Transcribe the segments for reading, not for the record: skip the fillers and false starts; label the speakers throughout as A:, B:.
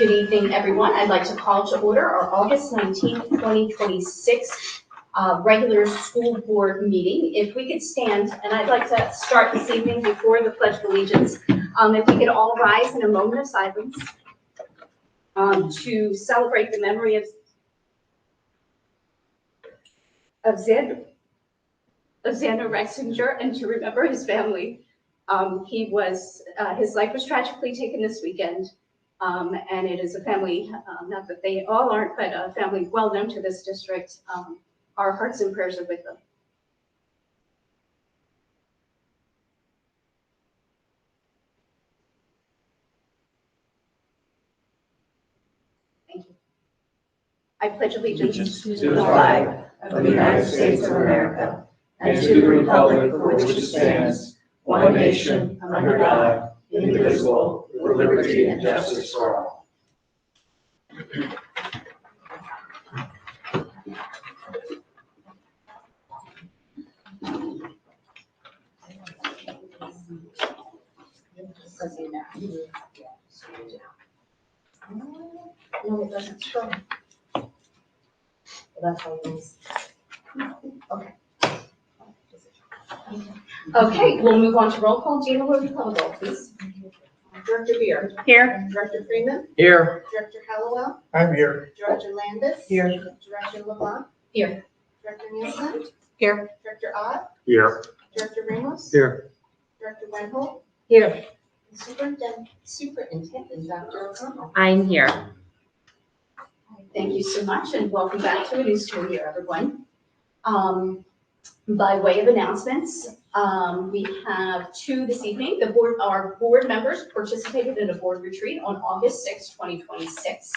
A: Good evening, everyone. I'd like to call to order our August 19th, 2026 regular school board meeting. If we could stand, and I'd like to start this evening before the Pledge of Allegiance. If we could all rise in a moment of silence to celebrate the memory of Xander Rexinger and to remember his family. His life was tragically taken this weekend. And it is a family, not that they all aren't, but a family well known to this district. Our hearts and prayers are with them. Thank you. I pledge allegiance
B: to the flag of the United States of America and to the republic for which it stands, one nation, under God, indivisible, with liberty and justice for all.
A: No, it doesn't show. That's how it is. Okay. Okay, we'll move on to roll call. Gina, will you call the roll, please?
C: Director Beer.
A: Here.
C: Director Freeman.
B: Here.
C: Director Hallowell.
B: I'm here.
C: Director Landis.
B: Here.
C: Director LeBlanc.
A: Here.
C: Director Nielsen.
A: Here.
C: Director Ott.
B: Here.
C: Director Ramos.
B: Here.
C: Director Wenholt.
A: Here.
C: And Superintendent Dr. O'Connell.
D: I'm here.
A: Thank you so much, and welcome back to a new school year, everyone. By way of announcements, we have two this evening. Our board members participated in a board retreat on August 6, 2026,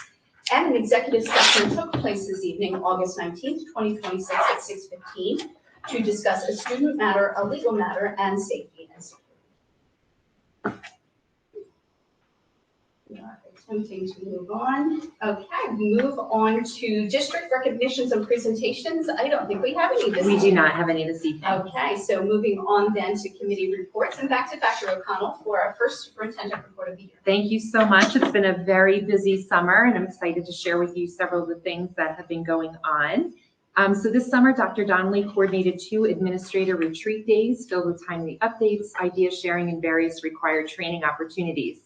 A: and an executive session took place this evening, August 19th, 2026 at 6:15 to discuss a student matter, a legal matter, and safety and security. We are attempting to move on. Okay, move on to district recognitions and presentations. I don't think we have any this
D: We
A: evening.
D: do not have any this evening.
A: Okay, so moving on then to committee reports and back to Dr. O'Connell for our first superintendent report of the year.
D: Thank you so much. It's been a very busy summer, and I'm excited to share with you several of the things that have been going on. So this summer, Dr. Donnelly coordinated 2 administrator retreat days filled with timely updates, idea sharing, and various required training opportunities.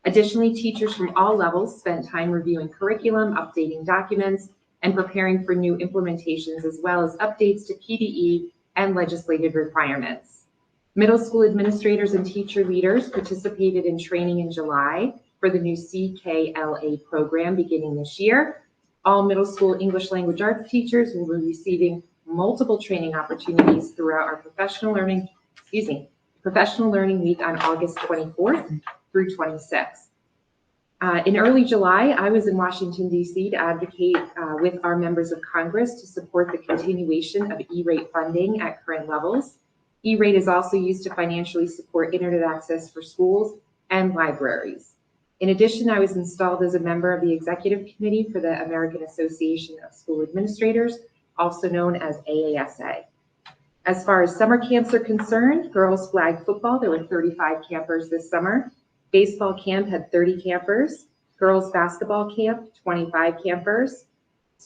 D: Additionally, teachers from all levels spent time reviewing curriculum, updating documents, and preparing for new implementations, as well as updates to PDE and legislative requirements. Middle school administrators and teacher leaders participated in training in July for the new CKLA program beginning this year. All middle school English language arts teachers will be receiving multiple training opportunities throughout our Professional Learning Week on August 24th through 26th. In early July, I was in Washington, D.C. to advocate with our members of Congress to support the continuation of E-rate funding at current levels. E-rate is also used to financially support internet access for schools and libraries. In addition, I was installed as a member of the executive committee for the American Association of School Administrators, also known as AASA. As far as summer camps are concerned, girls flag football, there were 35 campers this summer. Baseball camp had 30 campers. Girls basketball camp, 25 campers.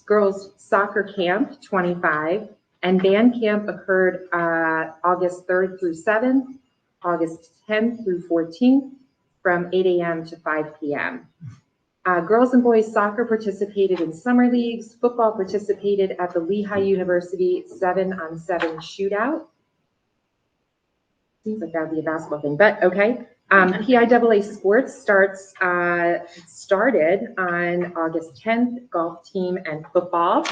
D: Girls soccer camp, 25. And band camp occurred August 3rd through 7th, August 10th through 14th, from 8 a.m. to 5 p.m. Girls and boys soccer participated in summer leagues. Football participated at the Lehigh University 7-on-7 shootout. Seems like that would be a basketball thing, but okay. PIAA sports started on August 10th, golf team and football.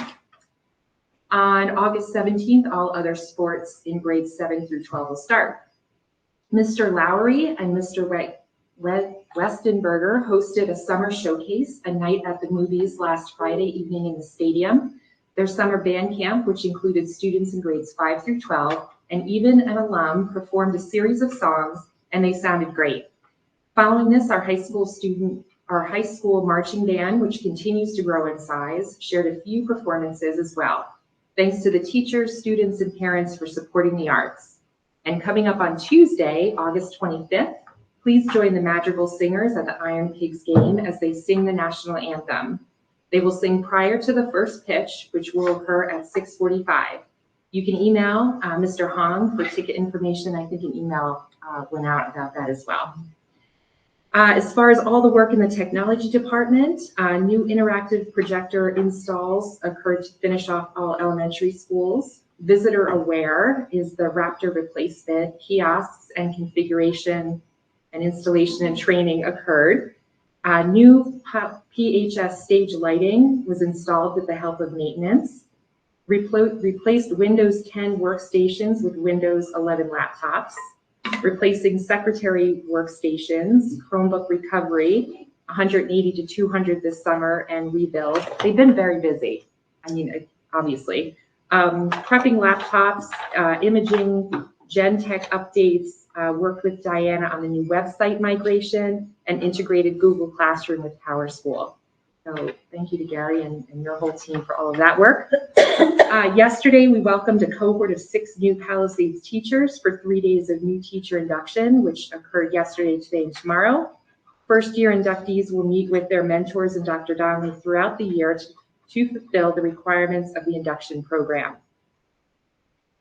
D: On August 17th, all other sports in grades 7 through 12 will start. Mr. Lowry and Mr. Westenberger hosted a summer showcase, a night at the movies last Friday evening in the stadium. Their summer band camp, which included students in grades 5 through 12, and even an alum, performed a series of songs, and they sounded great. Following this, our high school marching band, which continues to grow in size, shared a few performances as well. Thanks to the teachers, students, and parents for supporting the arts. And coming up on Tuesday, August 25th, Please join the Madrigal Singers at the Iron Pigs game as they sing the national anthem. They will sing prior to the first pitch, which will occur at 6:45. You can email Mr. Hong for ticket information. I think an email went out about that as well. As far as all the work in the technology department, new interactive projector installs occurred to finish off all elementary schools. Visitor Aware is the Raptor replacement. Kiosks and configuration and installation and training occurred. New PHS stage lighting was installed with the help of maintenance. Replaced Windows 10 workstations with Windows 11 laptops. Replacing secretary workstations, Chromebook recovery, 180 to 200 this summer, and rebuild. They've been very busy. I mean, obviously. Prepping laptops, imaging, Gen Tech updates, worked with Diana on the new website migration, and integrated Google Classroom with PowerSchool. So thank you to Gary and your whole team for all of that work. Yesterday, we welcomed a cohort of 6 new Palisades teachers for 3 days of new teacher induction, which occurred yesterday, today, and tomorrow. First-year inductees will meet with their mentors and Dr. Donnelly throughout the year to fulfill the requirements of the induction program.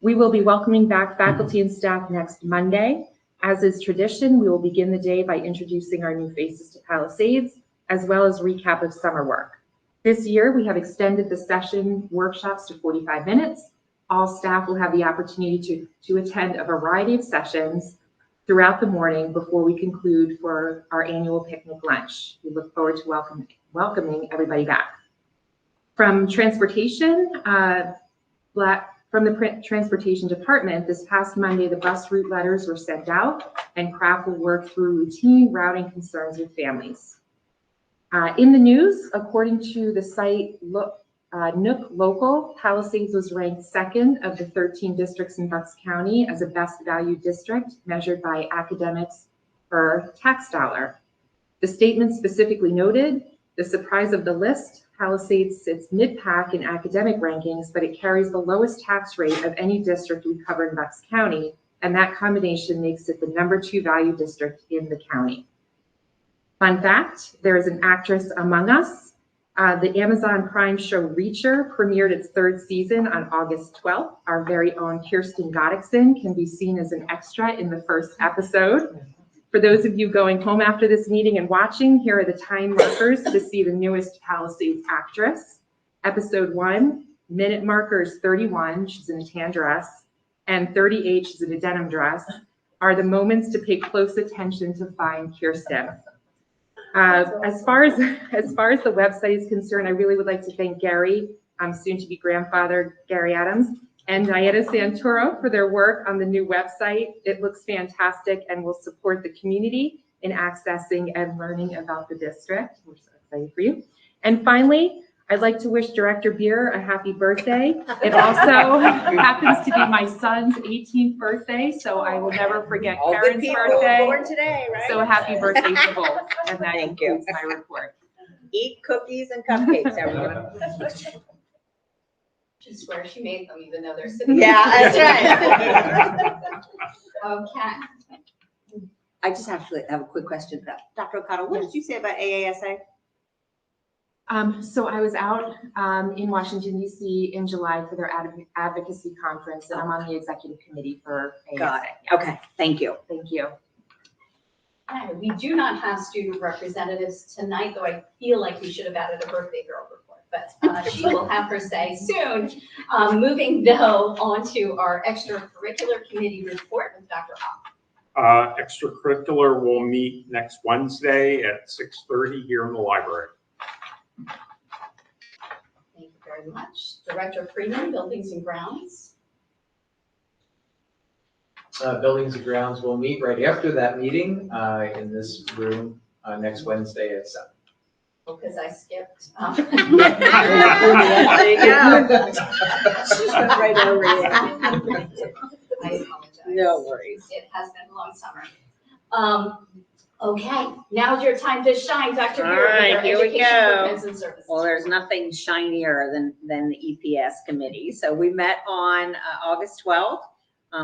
D: We will be welcoming back faculty and staff next Monday. As is tradition, we will begin the day by introducing our new faces to Palisades, as well as recap of summer work. This year, we have extended the session workshops to 45 minutes. All staff will have the opportunity to attend a variety of sessions throughout the morning before we conclude for our annual picnic lunch. We look forward to welcoming everybody back. From transportation, from the transportation department, this past Monday, the bus route letters were sent out, and CRAF will work through routine routing concerns with families. In the news, according to the site Nook Local, Palisades was ranked 2nd of the 13 districts in Bucks County as a best value district measured by academics per tax dollar. The statement specifically noted, the surprise of the list, Palisades sits mid-pack in academic rankings, but it carries the lowest tax rate of any district we cover in Bucks County, and that combination makes it the #2 value district in the county. Fun fact, there is an actress among us. The Amazon Prime show Reacher premiered its 3rd season on August 12th. Our very own Kirsten Goddixson can be seen as an extra in the 1st episode. For those of you going home after this meeting and watching, here are the time markers to see the newest Palisades actress. Episode 1, minute markers 31, she's in a tan dress, and 38, she's in a denim dress, are the moments to pay close attention to find Kirsten. As far as the website is concerned, I really would like to thank Gary, soon to be grandfather Gary Adams, and Diana Santoro for their work on the new website. It looks fantastic and will support the community in accessing and learning about the district. We're so excited for you. And finally, I'd like to wish Director Beer a happy birthday. It also happens to be my son's 18th birthday, so I will never forget Karen's birthday.
E: Born today, right?
D: So happy birthday to both. And that
E: Thank you.
D: concludes my report.
E: Eat cookies and cupcakes, everyone.
A: She swears she made them even though they're sitting.
E: Yeah, that's right.
A: Okay.
E: I just actually have a quick question. Dr. O'Connell, what did you say about AASA?
D: So I was out in Washington, D.C. in July for their advocacy conference, and I'm on the executive committee for ASA.
E: Got it.
D: Yeah.
E: Okay, thank you.
D: Thank you.
A: Okay, we do not have student representatives tonight, though I feel like we should have added a birthday girl report, but she will have her say soon. Moving though on to our extracurricular committee report with Dr. Hoff.
F: Extracurricular will meet next Wednesday at 6:30 here in the library.
A: Thank you very much. Director Freeman, Buildings and Grounds.
B: Buildings and Grounds will meet right after that meeting in this room next Wednesday at 7.
A: Because I skipped.
E: There you go. She's right over you.
A: I apologize.
E: No worries.
A: It has been a long summer. Okay, now's your time to shine, Dr.
E: All
A: Beard,
E: right,
A: with
E: here
A: your
E: we
A: education
E: go.
A: programs and services.
E: Well, there's nothing shinier than the EPS committee. So we met on August 12th.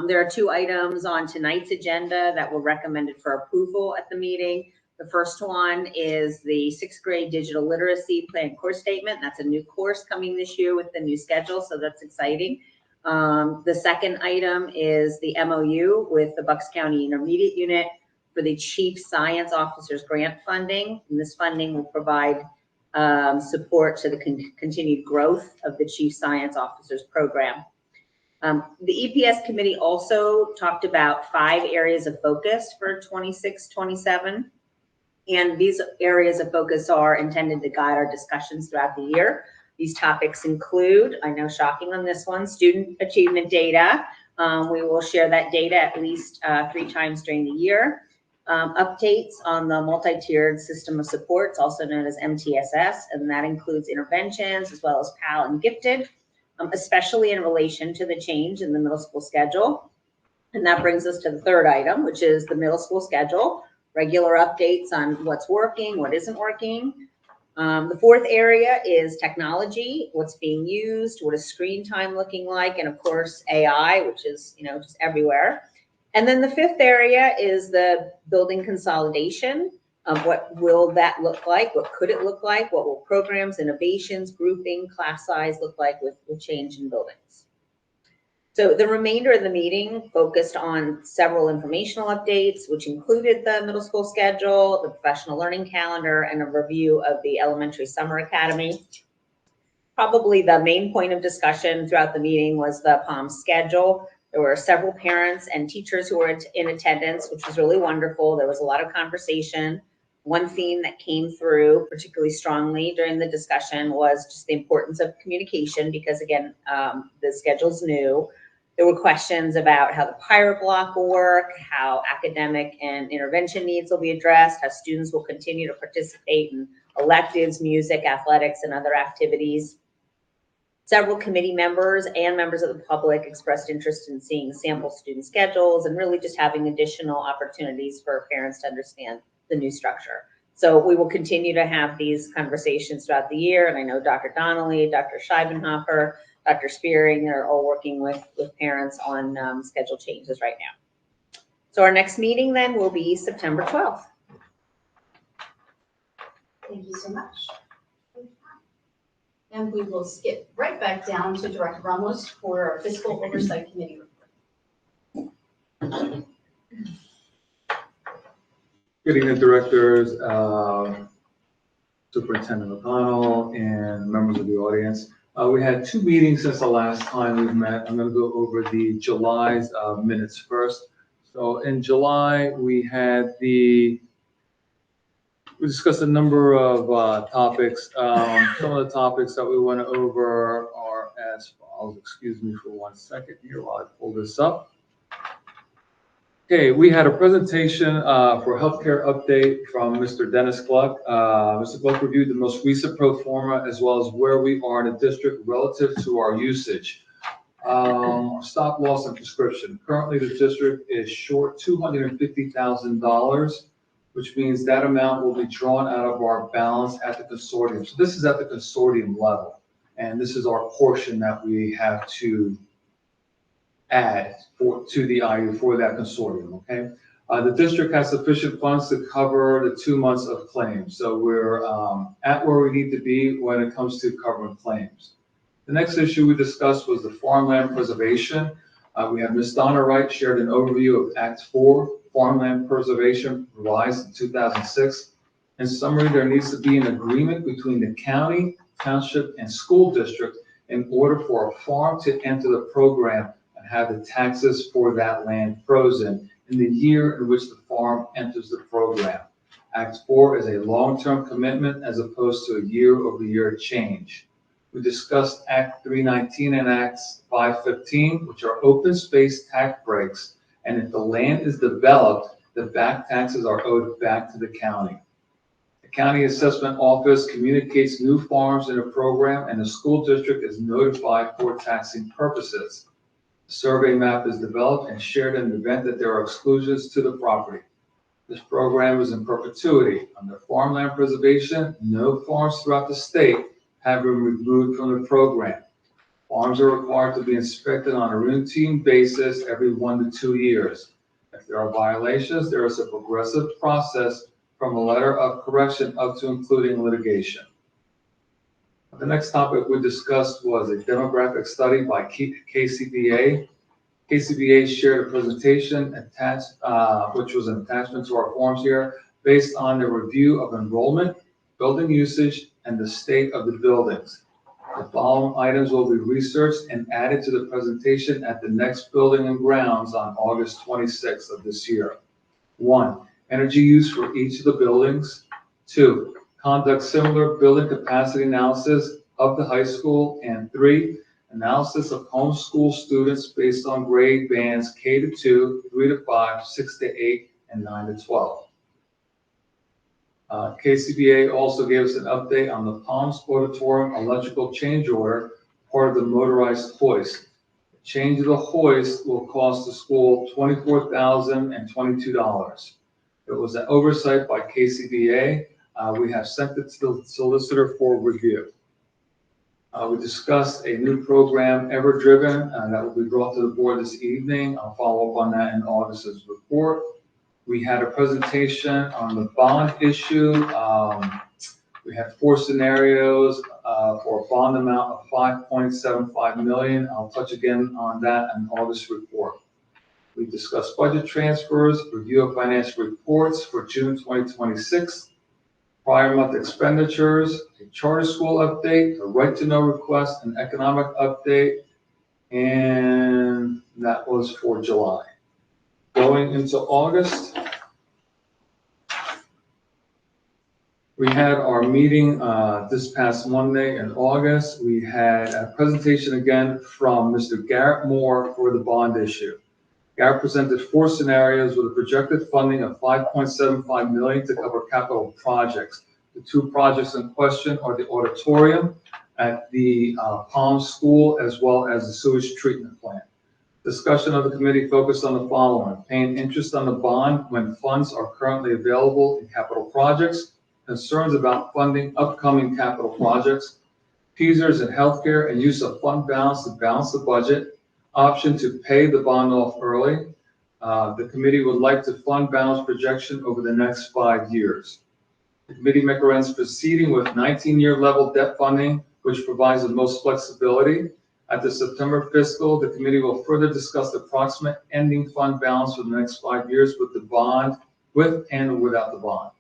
E: There are 2 items on tonight's agenda that were recommended for approval at the meeting. The first one is the 6th grade digital literacy plan course statement. That's a new course coming this year with the new schedule, so that's exciting. The second item is the MOU with the Bucks County Intermediate Unit for the Chief Science Officer's grant funding. And this funding will provide support to the continued growth of the Chief Science Officer's program. The EPS committee also talked about 5 areas of focus for 26-27. And these areas of focus are intended to guide our discussions throughout the year. These topics include, I know shocking on this one, student achievement data. We will share that data at least 3 times during the year. Updates on the multi-tiered system of supports, also known as MTSS, and that includes interventions as well as PAL and gifted, especially in relation to the change in the middle school schedule. And that brings us to the third item, which is the middle school schedule, regular updates on what's working, what isn't working. The fourth area is technology, what's being used, what is screen time looking like, and of course AI, which is just everywhere. And then the fifth area is the building consolidation of what will that look like, what could it look like, what will programs, innovations, grouping, class size look like with change in buildings. So the remainder of the meeting focused on several informational updates, which included the middle school schedule, the professional learning calendar, and a review of the elementary summer academy. Probably the main point of discussion throughout the meeting was the POM schedule. There were several parents and teachers who were in attendance, which was really wonderful. There was a lot of conversation. One theme that came through particularly strongly during the discussion was just the importance of communication because, again, the schedule's new. There were questions about how the pirate block will work, how academic and intervention needs will be addressed, how students will continue to participate in electives, music, athletics, and other activities. Several committee members and members of the public expressed interest in seeing sample student schedules and really just having additional opportunities for parents to understand the new structure. So we will continue to have these conversations throughout the year. And I know Dr. Donnelly, Dr. Scheibenhofer, Dr. Spearing are all working with parents on schedule changes right now. So our next meeting then will be September 12th.
A: Thank you so much. And we will skip right back down to Director Ramos for our Fiscal Oversight Committee report.
B: Good evening, directors, Superintendent O'Connell, and members of the audience. We had 2 meetings since the last time we've met. I'm going to go over the July's minutes first. So in July, we discussed a number of topics. Some of the topics that we went over are as follows. Excuse me for 1 second here while I pull this up. Okay, we had a presentation for healthcare update from Mr. Dennis Gluck. Mr. Gluck reviewed the most recent pro forma as well as where we are in the district relative to our usage. Stop loss and prescription. Currently, the district is short $250,000, which means that amount will be drawn out of our balance at the consortium. So this is at the consortium level, and this is our portion that we have to add to the IU for that consortium, okay? The district has sufficient funds to cover the 2 months of claims. So we're at where we need to be when it comes to covering claims. The next issue we discussed was the farmland preservation. We have Ms. Donna Wright shared an overview of Act 4, Farmland Preservation, revised in 2006. In summary, there needs to be an agreement between the county, township, and school district in order for a farm to enter the program and have the taxes for that land frozen in the year in which the farm enters the program. Act 4 is a long-term commitment as opposed to a year-over-year change. We discussed Act 319 and Act 515, which are open space tax breaks, and if the land is developed, the back taxes are owed back to the county. The county assessment office communicates new farms in a program, and the school district is notified for taxing purposes. The survey map is developed and shared in the event that there are exclusions to the property. This program is in perpetuity. Under farmland preservation, no farms throughout the state have been removed from the program. Farms are required to be inspected on a routine basis every 1 to 2 years. If there are violations, there is a progressive process from a letter of correction up to including litigation. The next topic we discussed was a demographic study by KCBA. KCBA shared a presentation attached, which was an attachment to our forms here, based on the review of enrollment, building usage, and the state of the buildings. The following items will be researched and added to the presentation at the next Building and Grounds on August 26th of this year. 1, energy use for each of the buildings. 2, conduct similar building capacity analysis of the high school. And 3, analysis of homeschool students based on grade bands K to 2, 3 to 5, 6 to 8, and 9 to 12. KCBA also gave us an update on the Palms Auditorium electrical change order, part of the motorized hoist. The change of the hoist will cost the school $24,022. It was an oversight by KCBA. We have sent it to the solicitor for review. We discussed a new program, Ever Driven, that will be brought to the board this evening. I'll follow up on that in August's report. We had a presentation on the bond issue. We had 4 scenarios for a bond amount of $5.75 million. I'll touch again on that in August's report. We discussed budget transfers, review of financial reports for June 2026, prior month expenditures, a charter school update, a right to know request, an economic update, and that was for July. Going into August, we had our meeting this past Monday in August. We had a presentation again from Mr. Garrett Moore for the bond issue. Garrett presented 4 scenarios with a projected funding of $5.75 million to cover capital projects. The 2 projects in question are the auditorium at the Palms School as well as the sewage treatment plant. Discussion of the committee focused on the following: paying interest on the bond when funds are currently available in capital projects, concerns about funding upcoming capital projects, teasers in healthcare and use of fund balance to balance the budget, option to pay the bond off early. The committee would like to fund balance projection over the next 5 years. The committee recommends proceeding with 19-year level debt funding, which provides the most flexibility. At the September fiscal, the committee will further discuss the approximate ending fund balance for the next 5 years with the bond, with and without the bond.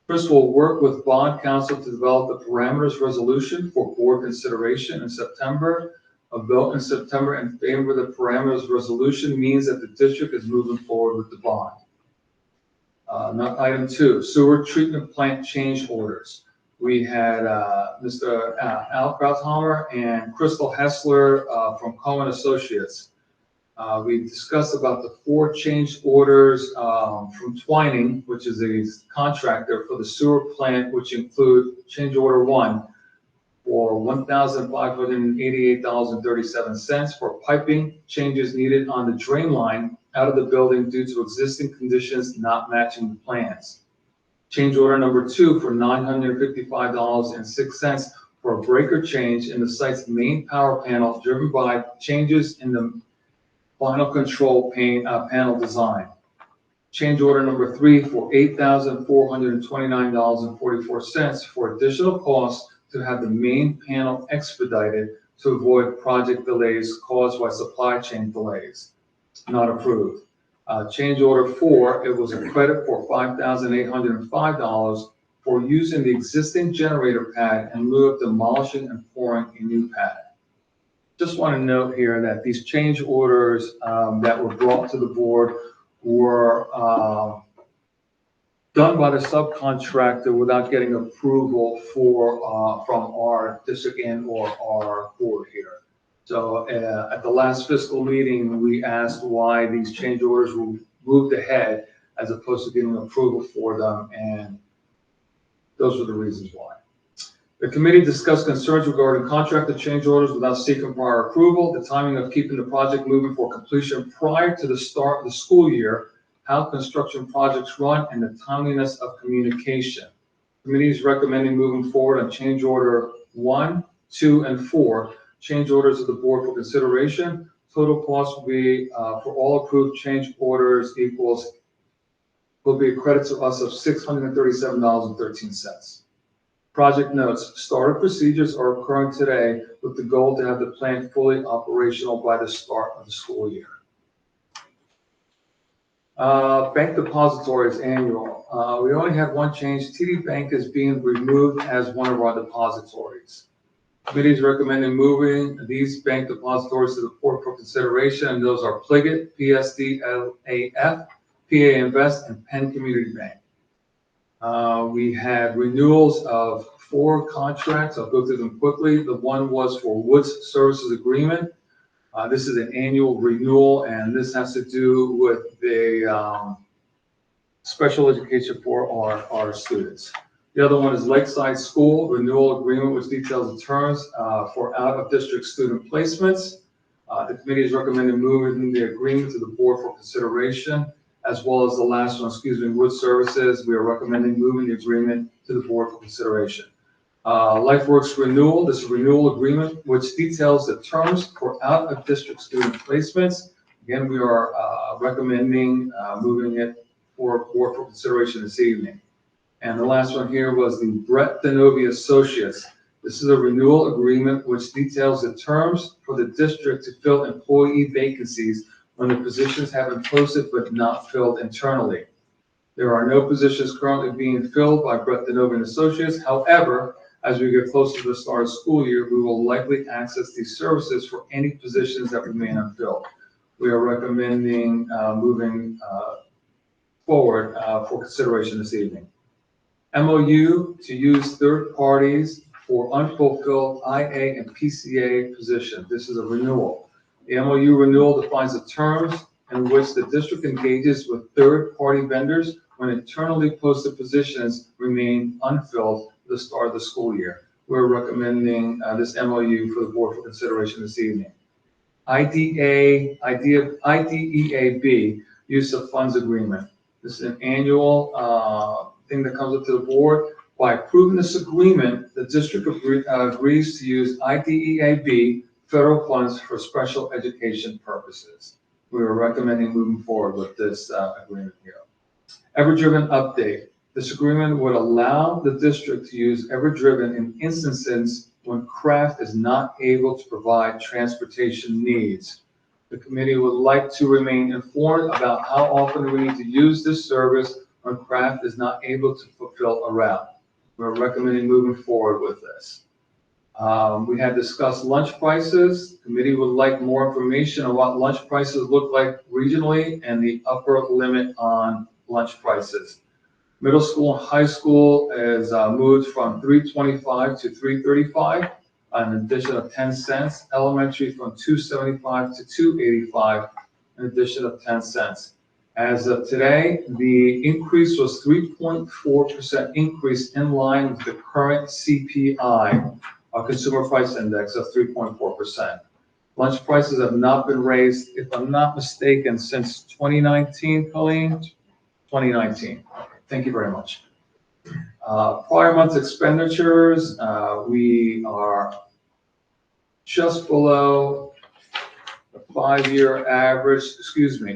B: Chris will work with bond counsel to develop the parameters resolution for board consideration in September. A vote in September in favor of the parameters resolution means that the district is moving forward with the bond. Item 2, sewer treatment plant change orders. We had Mr. Al Krauthammer and Crystal Hessler from Cohen Associates. We discussed about the 4 change orders from Twining, which is a contractor for the sewer plant, which include change order 1 for $1,588.37 for piping changes needed on the drain line out of the building due to existing conditions not matching the plans. Change order number 2 for $955.06 for a breaker change in the site's main power panel driven by changes in the final control panel design. Change order number 3 for $8,429.44 for additional costs to have the main panel expedited to avoid project delays caused by supply chain delays. Not approved. Change order 4, it was a credit for $5,805 for using the existing generator pad in lieu of demolishing and pouring a new pad. Just want to note here that these change orders that were brought to the board were done by the subcontractor without getting approval from our district and or our board here. So at the last fiscal meeting, we asked why these change orders were moved ahead as opposed to getting approval for them, and those were the reasons why. The committee discussed concerns regarding contractor change orders without seeking prior approval, the timing of keeping the project moving for completion prior to the start of the school year, how construction projects run, and the timeliness of communication. The committee is recommending moving forward on change order 1, 2, and 4, change orders to the board for consideration. Total cost will be, for all approved change orders will be a credit to us of $637.13. Project notes, starter procedures are occurring today with the goal to have the plant fully operational by the start of the school year. Bank depositories annual. We only had one change. TD Bank is being removed as one of our depositories. Committee is recommending moving these bank depositories to the board for consideration, and those are Pliget, PSDLAF, PA Invest, and Penn Community Bank. We had renewals of 4 contracts. I'll go through them quickly. The one was for Woods Services Agreement. This is an annual renewal, and this has to do with the special education for our students. The other one is Lakeside School Renewal Agreement, which details the terms for out-of-district student placements. The committee is recommending moving the agreement to the board for consideration, as well as the last one, Wood Services. We are recommending moving the agreement to the board for consideration. LifeWorks Renewal, this renewal agreement, which details the terms for out-of-district student placements. Again, we are recommending moving it for board for consideration this evening. And the last one here was the Brett Denovi Associates. This is a renewal agreement which details the terms for the district to fill employee vacancies when the positions have been posted but not filled internally. There are no positions currently being filled by Brett Denovi Associates. However, as we get closer to the start of the school year, we will likely access these services for any positions that remain unfilled. We are recommending moving forward for consideration this evening. MOU to use third parties for unfulfilled IA and PCA positions. This is a renewal. The MOU renewal defines the terms in which the district engages with third-party vendors when internally posted positions remain unfilled at the start of the school year. We're recommending this MOU for the board for consideration this evening. IDEAB, use of funds agreement. This is an annual thing that comes up to the board. By approving this agreement, the district agrees to use IDEAB federal funds for special education purposes. We are recommending moving forward with this agreement here. Everdriven update. This agreement would allow the district to use Everdriven in instances when Craft is not able to provide transportation needs. The committee would like to remain informed about how often we need to use this service when Craft is not able to fulfill a route. We're recommending moving forward with this. We had discussed lunch prices. The committee would like more information on what lunch prices look like regionally and the upper limit on lunch prices. Middle school and high school is moved from $3.25 to $3.35, an addition of 10 cents. Elementary from $2.75 to $2.85, an addition of 10 cents. As of today, the increase was 3.4% increase in line with the current CPI, our Consumer Price Index of 3.4%. Lunch prices have not been raised, if I'm not mistaken, since 2019, Colleen? 2019. Thank you very much. Prior month's expenditures, we are just below the 5-year average.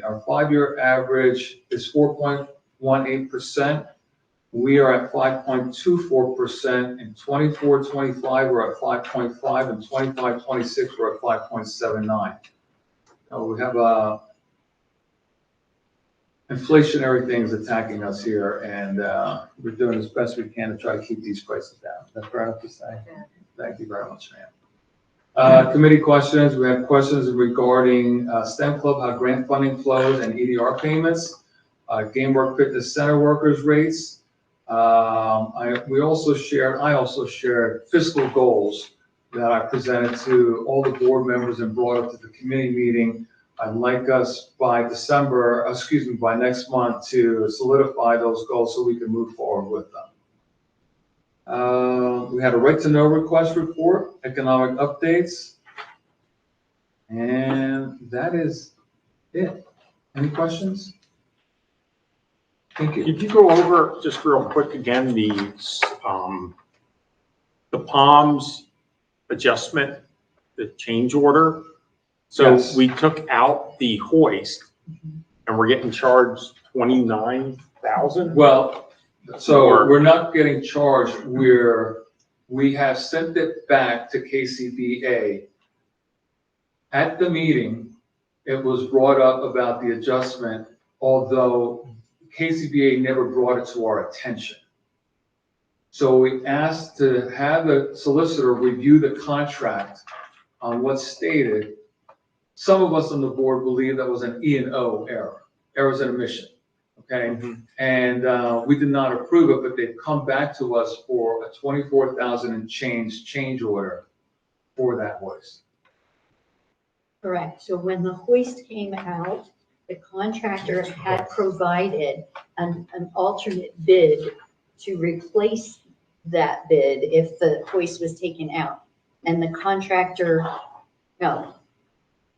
B: Our 5-year average is 4.18%. We are at 5.24%. In 24-25, we're at 5.5, and 25-26, we're at 5.79. We have inflationary things attacking us here, and we're doing as best we can to try to keep these prices down. Is that fair enough to say? Yeah. Thank you very much, ma'am. Committee questions. We have questions regarding STEM Club, how grant funding flows and EDR payments, Game Work Fitness Center workers rates. I also shared fiscal goals that I presented to all the board members and brought up to the committee meeting. I'd like us by next month to solidify those goals so we can move forward with them. We had a right to know request report, economic updates, and that is it. Any questions? Thank you.
F: Could you go over just real quick again the POMS adjustment the change order. So
B: Yes.
F: we took out the hoist and we're getting charged 29,000.
B: Well, so
F: Or-
B: we're not getting charged, we have sent it back to KCBA. At the meeting, it was brought up about the adjustment, although KCBA never brought it to our attention. So we asked to have the solicitor review the contract on what's stated. Some of us on the board believe that was an E&O error, errors in omission, okay?
F: Mhm.
B: And we did not approve it, but they've come back to us for a 24,000 and change order for that hoist.
G: Correct. So when the hoist came out, the contractor had provided an alternate bid to replace that bid if the hoist was taken out. And the contractor, no,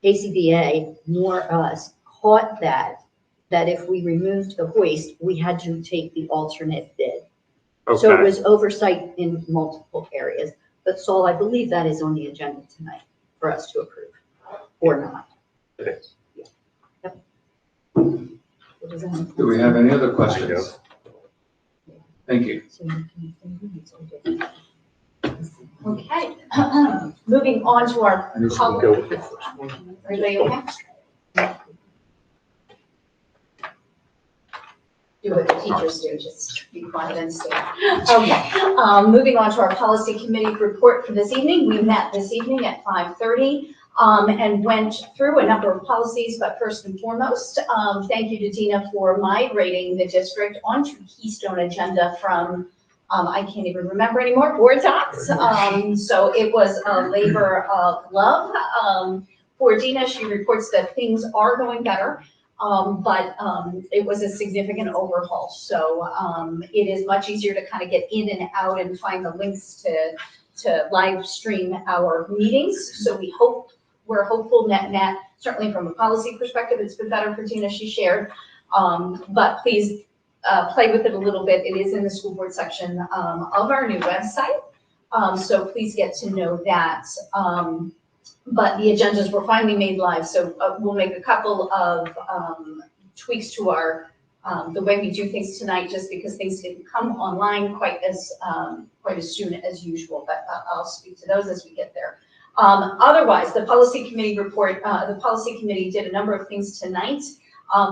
G: KCBA, nor us, caught that if we removed the hoist, we had to take the alternate bid. So it
F: Okay,
G: was oversight in multiple areas. But Saul, I believe that is on the agenda tonight for us to approve, or not.
F: it is.
G: What does that mean?
B: Do we have any other questions? Thank you.
A: Okay, moving on to our
B: I need to
A: policy.
B: go with the first one.
A: Everybody okay? Do what the teachers do, just be quiet and stay. Okay, moving on to our policy committee report for this evening. We met this evening at 5:30 and went through a number of policies, but first and foremost, thank you to Dina for migrating the district onto Keystone agenda from I can't even remember anymore, board docs. So it was a labor of love. For Dina, she reports that things are going better, but it was a significant overhaul. So it is much easier to kind of get in and out and find the links to live stream our meetings. So we're hopeful net, certainly from a policy perspective, it's been better for Dina, she shared. But please, play with it a little bit. It is in the school board section of our new website. So please get to know that. But the agendas were finally made live, so we'll make a couple of tweaks to our the way we do things tonight, just because things didn't come online quite as soon as usual. But I'll speak to those as we get there. Otherwise, the policy committee report. The policy committee did a number of things tonight.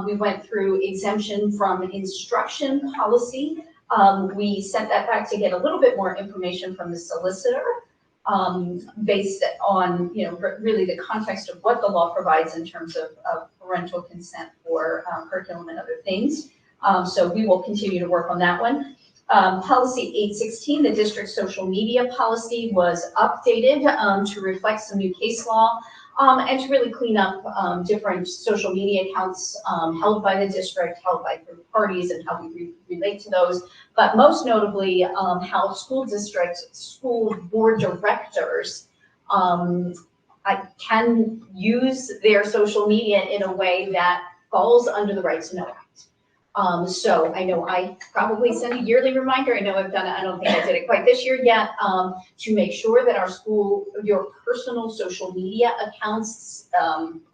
A: We went through exemption from instruction policy. We sent that back to get a little bit more information from the solicitor, based on, really the context of what the law provides in terms of parental consent for curriculum and other things. So we will continue to work on that one. Policy 816, the district social media policy, was updated to reflect some new case law. And to really clean up different social media accounts held by the district, held by third parties, and how we relate to those. But most notably, how school board directors can use their social media in a way that falls under the Right to Know Act. So I know I probably send a yearly reminder. I know I've done it. I don't think I did it quite this year yet, to make sure that your personal social media accounts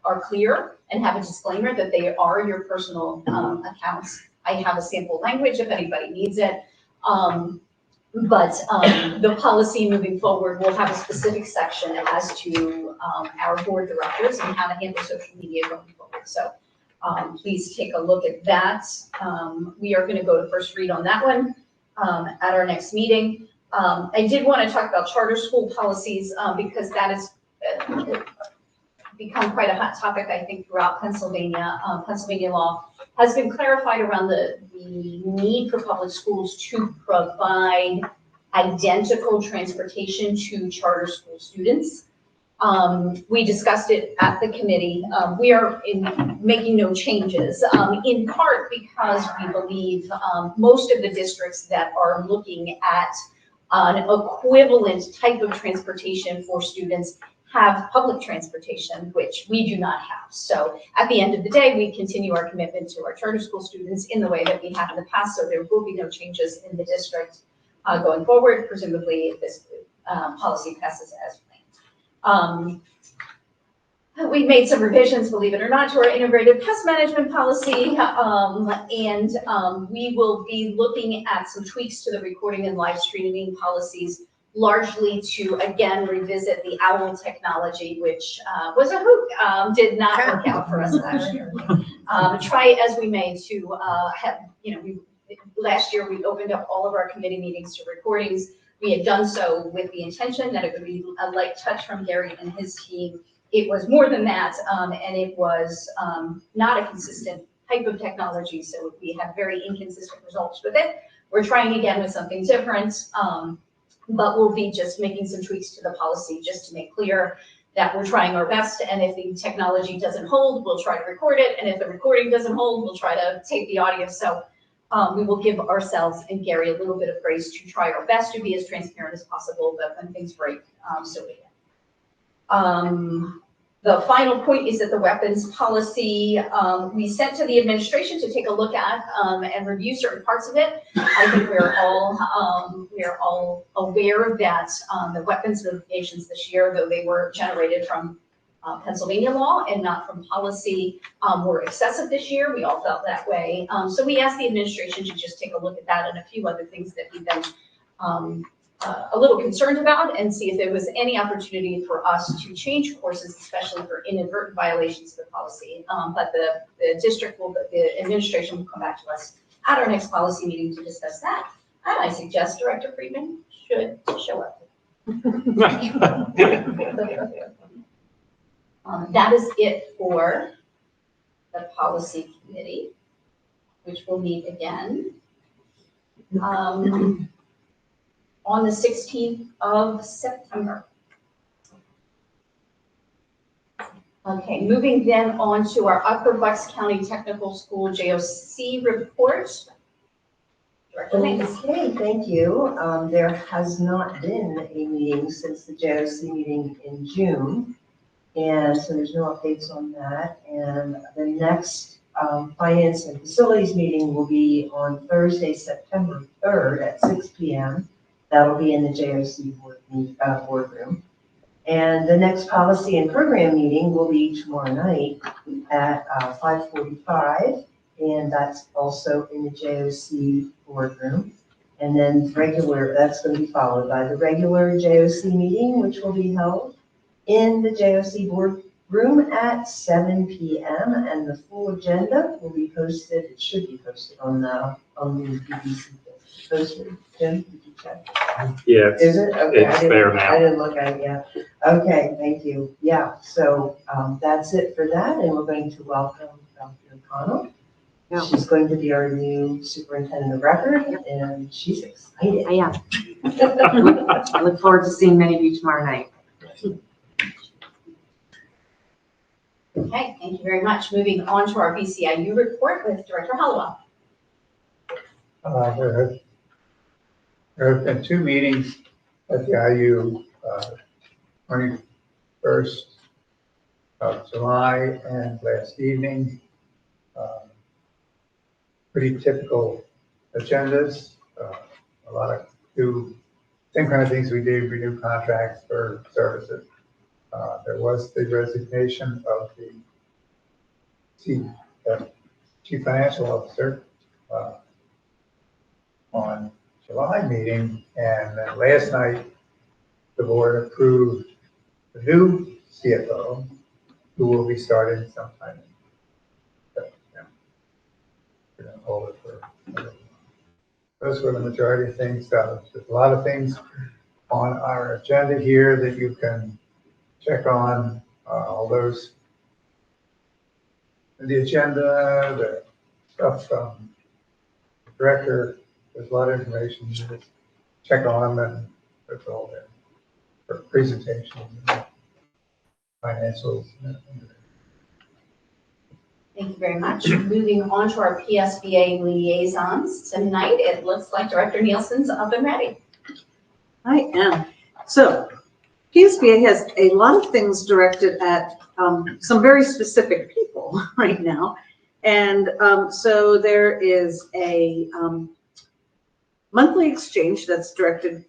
A: are clear and have a disclaimer that they are your personal accounts. I have a sample language if anybody needs it. But the policy moving forward will have a specific section as to our board directors and how to handle social media going forward. So please take a look at that. We are going to go to first read on that one at our next meeting. I did want to talk about charter school policies because that has become quite a hot topic, I think, throughout Pennsylvania. Pennsylvania law has been clarified around the need for public schools to provide identical transportation to charter school students. We discussed it at the committee. We are making no changes, in part because we believe most of the districts that are looking at an equivalent type of transportation for students have public transportation, which we do not have. So at the end of the day, we continue our commitment to our charter school students in the way that we have in the past. So there will be no changes in the district going forward, presumably if this policy passes as We made some revisions, believe it or not, to our integrated pest management policy. We will be looking at some tweaks to the recording and live streaming policies, largely to, again, revisit the OWL technology, which was a hoot, did not work out for us last year. Try as we may to have, last year we opened up all of our committee meetings to recordings. We had done so with the intention that it would be a light touch from Gary and his team. It was more than that, and it was not a consistent type of technology, so we had very inconsistent results with it. We're trying again with something different, but we'll be just making some tweaks to the policy just to make clear that we're trying our best, and if the technology doesn't hold, we'll try to record it, and if the recording doesn't hold, we'll try to tape the audio. So we will give ourselves and Gary a little bit of grace to try our best to be as transparent as possible, but when things break, so be it. The final point is that the weapons policy, we sent to the administration to take a look at and review certain parts of it. I think we're all aware that the weapons notifications this year, though they were generated from Pennsylvania law and not from policy, were excessive this year. We all felt that way. So we asked the administration to just take a look at that and a few other things that we've been a little concerned about, and see if there was any opportunity for us to change courses, especially for inadvertent violations of the policy. But the administration will come back to us at our next policy meeting to discuss that. And I suggest Director Friedman should show up. That is it for the policy committee, which will meet again on the 16th of September. Okay, moving then on to our Upper Bucks County Technical School JOC report. Director Hanks.
B: Okay, thank you. There has not been a meeting since the JOC meeting in June, and so there's no updates on that. And the next Finance and Facilities meeting will be on Thursday, September 3rd at 6 p.m. That'll be in the JOC boardroom. And the next policy and program meeting will be tomorrow night at 5:45, and that's also in the JOC boardroom. And then that's going to be followed by the regular JOC meeting, which will be held in the JOC boardroom at 7 p.m. And the full agenda will be posted. It should be posted on the BBC. Posted. Jim, did you check?
F: Yeah,
B: Is it? Okay,
F: it's there now.
B: I didn't look at it yet. Okay, thank you. Yeah, so that's it for that, and we're going to welcome Dr. O'Connell.
D: Yeah.
B: She's going to be our new superintendent of record, and she's excited.
D: I am. I look forward to seeing many of you tomorrow night.
A: Okay, thank you very much. Moving on to our BCIU report with Director Hollowell.
H: There have been two meetings at the IU, 21st of July and last evening. Pretty typical agendas, a lot of same kind of things we did, renew contracts for services. There was the resignation of the chief financial officer on July meeting, and then last night the board approved the new CFO, who will be starting sometime in September. We're going to hold it for those were the majority of things. There's a lot of things on our agenda here that you can check on. All those in the agenda, the stuff from the director. There's a lot of information. You just check on them, and it's all there for presentation, financials.
A: Thank you very much. Moving on to our PSBA liaisons tonight, it looks like Director Nielsen's up and ready.
I: I am. So PSBA has a lot of things directed at some very specific people right now. And so there is a monthly exchange that's directed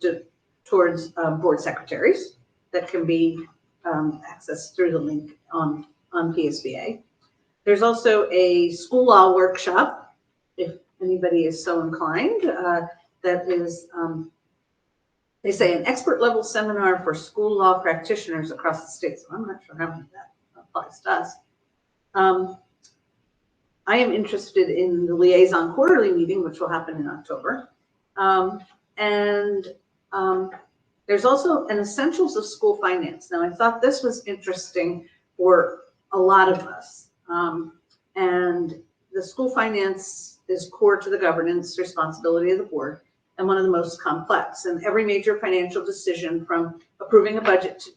I: towards board secretaries that can be access through the link on PSBA. There's also a school law workshop, if anybody is so inclined, that is, they say an expert level seminar for school law practitioners across the state. So I'm not sure how much that applies to us. I am interested in the liaison quarterly meeting, which will happen in October. There's also an essentials of school finance. Now, I thought this was interesting for a lot of us. And the school finance is core to the governance responsibility of the board and one of the most complex. And every major financial decision, from approving a budget to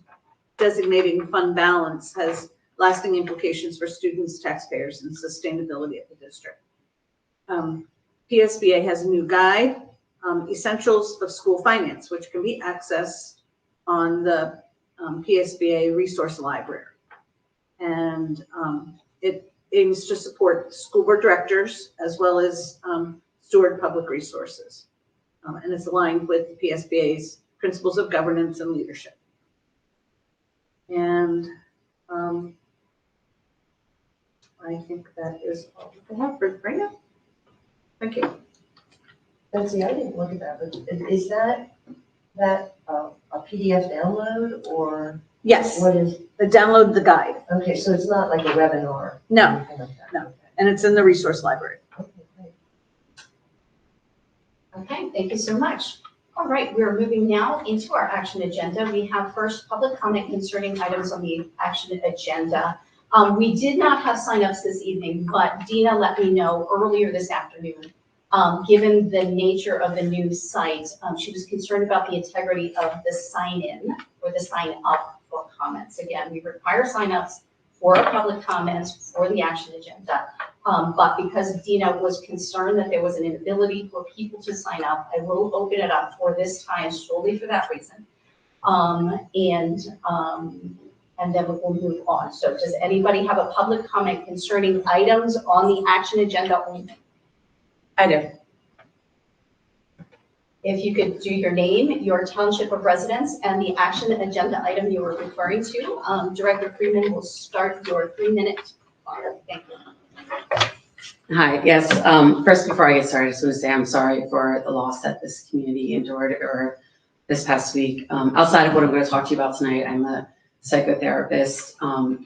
I: designating fund balance, has lasting implications for students, taxpayers, and sustainability of the district. PSBA has a new guide, Essentials of School Finance, which can be accessed on the PSBA resource library. And it aims to support school board directors as well as steward public resources. And it's aligned with the PSBA's principles of governance and leadership. And I think that is all we have for right now. Thank you.
B: Betsy, I didn't look at that, but is that a PDF download or
I: Yes,
B: what is?
I: download the guide.
B: Okay, so it's not like a webinar? or
I: No,
B: anything like that.
I: no. And it's in the resource library.
B: Okay, great.
A: Okay, thank you so much. All right, we're moving now into our action agenda. We have first public comment concerning items on the action agenda. We did not have signups this evening, but Dina let me know earlier this afternoon, given the nature of the new site, she was concerned about the integrity of the sign-in or the sign-up for comments. Again, we require signups for our public comments for the action agenda. But because Dina was concerned that there was an inability for people to sign up, I will open it up for this time solely for that reason. And then we'll move on. So does anybody have a public comment concerning items on the action agenda only?
E: I do.
A: If you could do your name, your township of residence, and the action agenda item you were referring to. Director Freeman will start your 3-minute clock. Thank you.
J: Hi, yes, first before I get started, I just want to say I'm sorry for the loss that this community endured this past week. Outside of what I'm going to talk to you about tonight, I'm a psychotherapist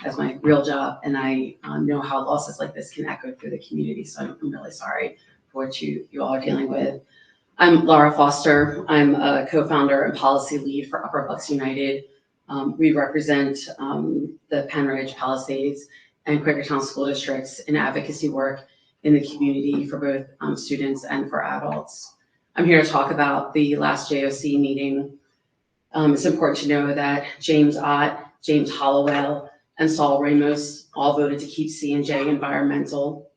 J: as my real job, and I know how losses like this can echo through the community, so I'm really sorry for what you all are dealing with. I'm Laura Foster. I'm a co-founder and policy lead for Upper Bucks United. We represent the Penridge, Palisades, and Quakertown school districts in advocacy work in the community for both students and for adults. I'm here to talk about the last JOC meeting. It's important to know that James Ott, James Hollowell, and Saul Ramos all voted to keep C&J environmental.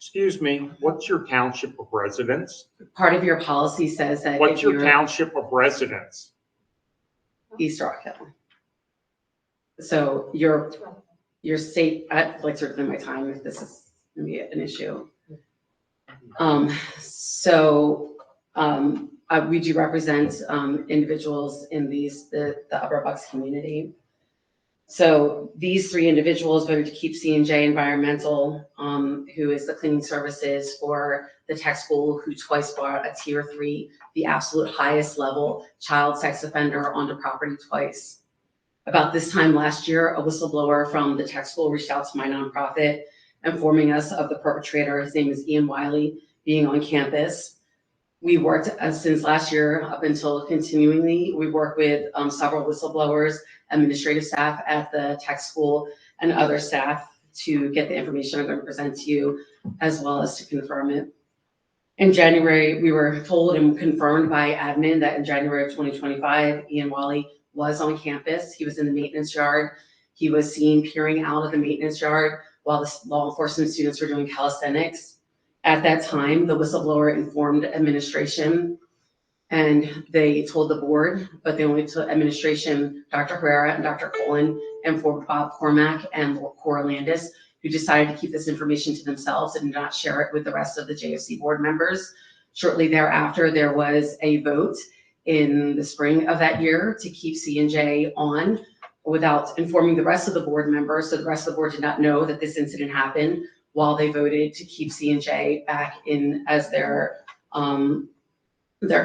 F: Excuse me, what's your township of residence?
J: Part of your policy says that
F: What's
J: if
F: your
J: you're
F: township of residence?
J: East Rock Hill. So you're safe. I'd like to reclaim my time if this is going to be an issue. We do represent individuals in the Upper Bucks community. So these 3 individuals voted to keep C&J Environmental, who is the cleaning services for the tech school, who twice brought a tier 3, the absolute highest level child sex offender onto property twice. About this time last year, a whistleblower from the tech school reached out to my nonprofit, informing us of the perpetrator. His name is Ian Wiley, being on campus. We worked since last year up until continuingly. We work with several whistleblowers, administrative staff at the tech school, and other staff to get the information I'm going to present to you, as well as to confirm it. In January, we were told and confirmed by admin that in January of 2025, Ian Wiley was on campus. He was in the maintenance yard. He was seen peering out of the maintenance yard while the law enforcement students were doing calisthenics. At that time, the whistleblower informed administration and they told the board, but they only told administration, Dr. Herrera and Dr. Colin, informed Bob Cormack and Cora Landis, who decided to keep this information to themselves and not share it with the rest of the JOC board members. Shortly thereafter, there was a vote in the spring of that year to keep C&J on without informing the rest of the board members, so the rest of the board did not know that this incident happened while they voted to keep C&J back in as their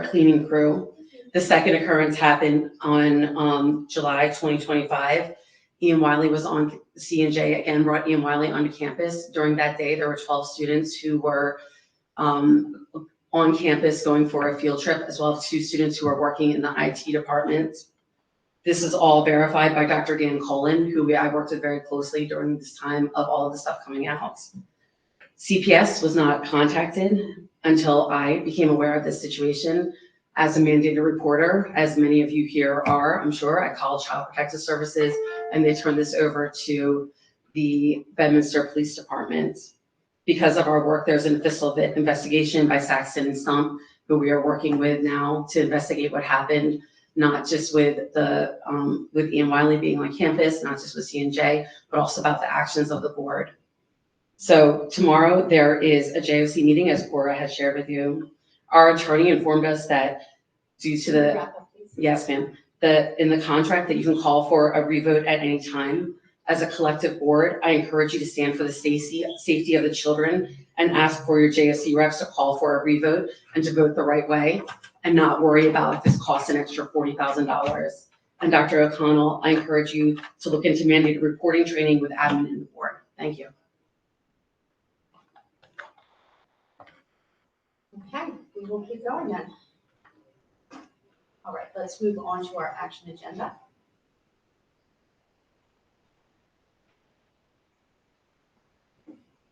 J: cleaning crew. The second occurrence happened on July 2025. Ian Wiley was on, C&J again brought Ian Wiley onto campus. During that day, there were 12 students who were on campus going for a field trip, as well as 2 students who are working in the IT department. This is all verified by Dr. Dan Colin, who I worked with very closely during this time of all of the stuff coming out. CPS was not contacted until I became aware of this situation. As a mandated reporter, as many of you here are, I'm sure, I called Child Protective Services and they turned this over to the Bedminster Police Department. Because of our work, there's an official investigation by Saxton and Stump, who we are working with now to investigate what happened, not just with with Ian Wiley being on campus, not just with C&J, but also about the actions of the board. So tomorrow there is a JOC meeting, as Cora has shared with you. Our attorney informed us that due to the, yes, ma'am, in the contract that you can call for a revote at any time. As a collective board, I encourage you to stand for the safety of the children and ask for your JOC reps to call for a revote and to vote the right way and not worry about if this costs an extra $40,000. And Dr. O'Connell, I encourage you to look into mandated reporting training with admin and the board. Thank you.
A: Okay, we will keep going then. All right, let's move on to our action agenda.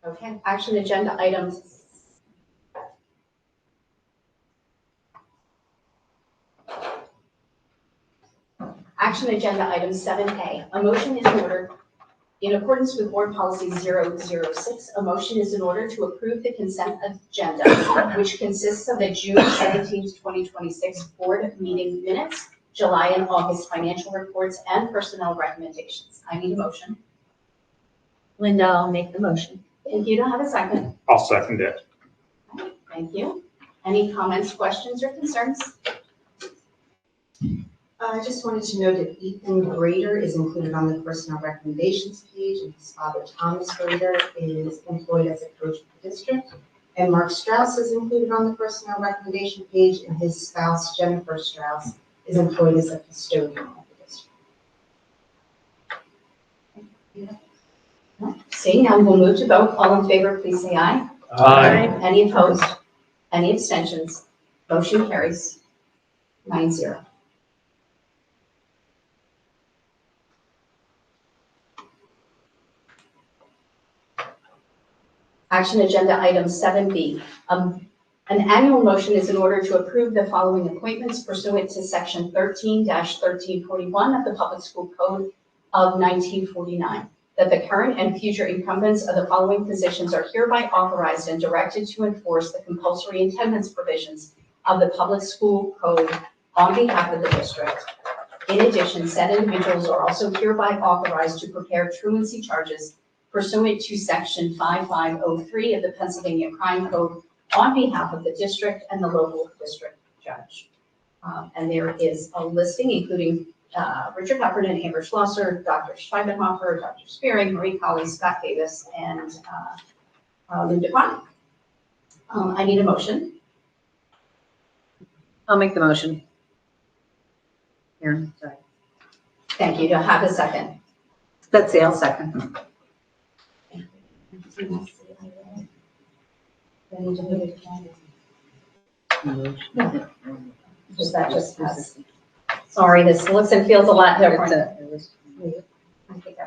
A: Okay, action agenda items. Action agenda item 7A. A motion is in order, in accordance with board policy 006, a motion is in order to approve the consent agenda, which consists of the June 17th, 2026 board meeting minutes, July and August financial reports, and personnel recommendations. I need a motion.
G: Linda, I'll make the motion.
A: Thank you. To have a second.
F: I'll second it.
A: Thank you. Any comments, questions, or concerns?
C: I just wanted to note that Ethan Grader is included on the personnel recommendations page, and his father, Thomas Grader, is employed as a coach for the district. And Mark Strauss is included on the personnel recommendation page, and his spouse, Jennifer Strauss, is employed as a custodian of the district.
A: Seeing none, we'll move to vote. All in favor, please say aye.
F: Aye.
A: Any opposed? Any abstentions? Motion carries 9-0. Action agenda item 7B. An annual motion is in order to approve the following appointments pursuant to section 13-1341 of the Public School Code of 1949. That the current and future incumbents of the following positions are hereby authorized and directed to enforce the compulsory attendance provisions of the Public School Code on behalf of the district. In addition, said individuals are also hereby authorized to prepare truancy charges pursuant to section 5503 of the Pennsylvania Crime Code on behalf of the district and the local district judge. And there is a listing including Richard Heffernan, Amber Schlosser, Dr. Schweibenhofer, Dr. Spearing, Marie Colley, Scott Davis, and Linda Chronic. I need a motion.
B: I'll make the motion. Aaron, sorry.
A: Thank you. To have a second.
B: Betsy, I'll second.
A: Does that just pass? Sorry, this looks and feels a lot different. I think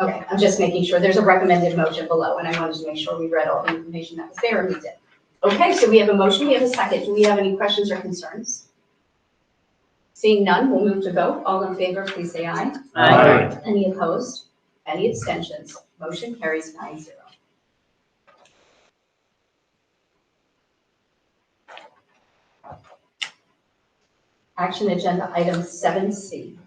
A: okay, I'm just making sure there's a recommended motion below, and I wanted to make sure we read all the information that was there, and we did. Okay, so we have a motion, we have a second. Do we have any questions or concerns? Seeing none, we'll move to vote. All in favor, please say aye.
F: Aye.
A: Any opposed? Any abstentions? Motion carries 9-0. Action agenda item 7C.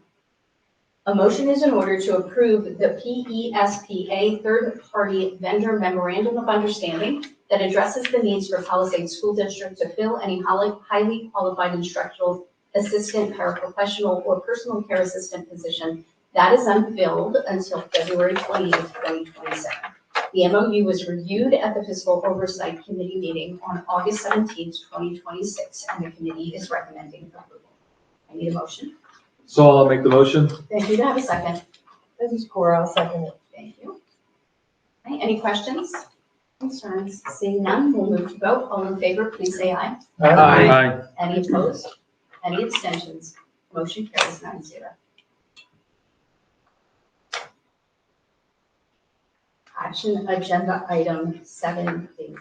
A: A motion is in order to approve the PESPA third-party vendor memorandum of understanding that addresses the needs for Palisade School District to fill any highly qualified instructional assistant, paraprofessional, or personal care assistant position That is unfilled until February 28th, 2027. The MOU was reviewed at the Fiscal Oversight Committee meeting on August 17th, 2026, and the committee is recommending approval. I need a motion.
B: So I'll make the motion.
A: Thank you. Do I have a second?
G: This is Cora, I'll second it.
A: Thank you. Okay, any questions, concerns? Seeing none, we'll move to vote. All in favor, please say aye.
B: Aye.
A: Any opposed? Any abstentions? Motion carries 9-0. Action agenda item 7B.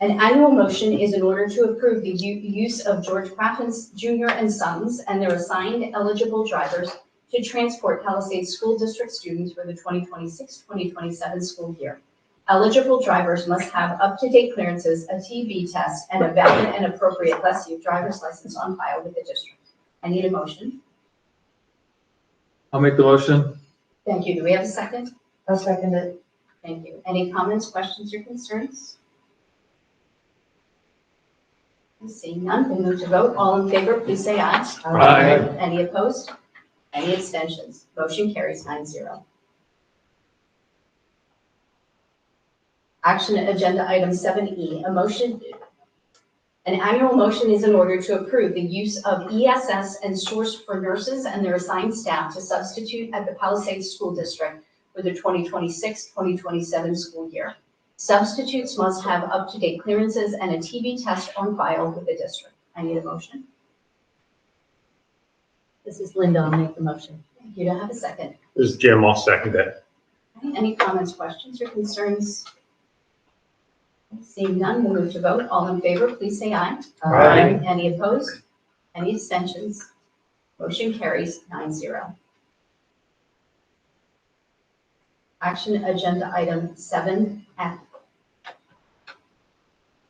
A: An annual motion is in order to approve the use of George Crafton Jr. and Sons and their assigned eligible drivers to transport Palisades School District students for the 2026-2027 school year. Eligible drivers must have up-to-date clearances, a TB test, and a valid and appropriate lessee driver's license on file with the district. I need a motion.
B: I'll make the motion.
A: Thank you. Do we have a second?
G: I'll second it.
A: Thank you. Any comments, questions, or concerns? Seeing none, we'll move to vote. All in favor, please say aye.
B: Aye.
A: Any opposed? Any abstentions? Motion carries 9-0. Action agenda item 7E, an annual motion is in order to approve the use of ESS and source for nurses and their assigned staff to substitute at the Palisades School District for the 2026-2027 school year. Substitutes must have up-to-date clearances and a TB test on file with the district. I need a motion.
G: This is Linda, I'll make the motion.
A: You don't have a second.
F: This is Jim, I'll second that.
A: Any comments, questions, or concerns? Seeing none, we'll move to vote. All in favor, please say aye.
B: Aye.
A: Any opposed? Any abstentions? Motion carries 9-0. Action agenda item 7F.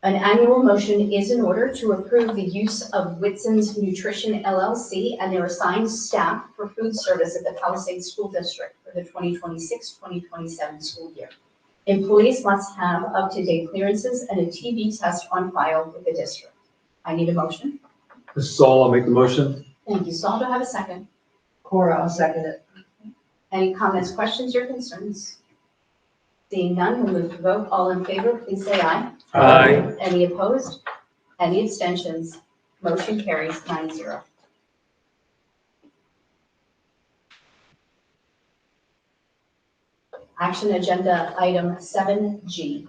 A: An annual motion is in order to approve the use of Whitson's Nutrition LLC and their assigned staff for food service at the Palisades School District for the 2026-2027 school year. Employees must have up-to-date clearances and a TB test on file with the district. I need a motion.
B: This is Saul. I'll make the motion.
A: Thank you. Saul, do I have a second?
G: Cora, I'll second it.
A: Any comments, questions, or concerns? Seeing none, we'll move to vote. All in favor, please say aye.
B: Aye.
A: Any opposed? Any abstentions? Motion carries 9-0. Action agenda item 7G.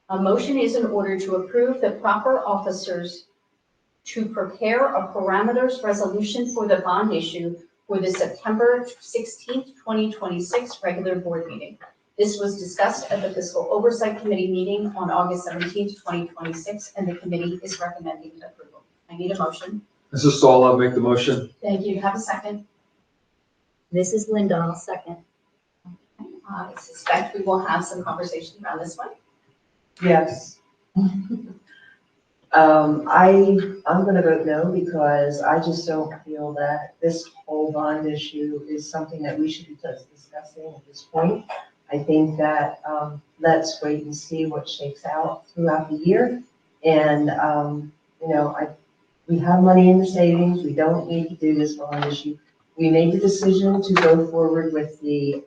A: A motion is in order to approve the proper officers to prepare a parameters resolution for the bond issue for the September 16th, 2026 regular board meeting. This was discussed at the Fiscal Oversight Committee meeting on August 17th, 2026, and the committee is recommending approval. I need a motion.
B: This is Saul. I'll make the motion.
A: Thank you. Have a second.
G: This is Linda, I'll second.
A: I suspect we will have some conversation around this one.
K: Yes. I'm gonna vote no because I just don't feel that this whole bond issue is something that we should be discussing at this point. I think that, let's wait and see what shakes out throughout the year. And, we have money in the savings. We don't need to do this bond issue. We made the decision to go forward with the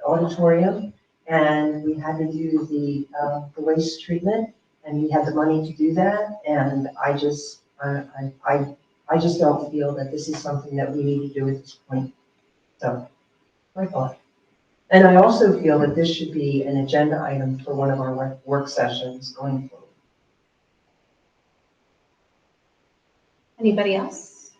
K: auditorium, and we had to do the waste treatment, and we had the money to do that. And I just don't feel that this is something that we need to do at this point. So, my thought. And I also feel that this should be an agenda item for one of our work sessions going forward.
A: Anybody else?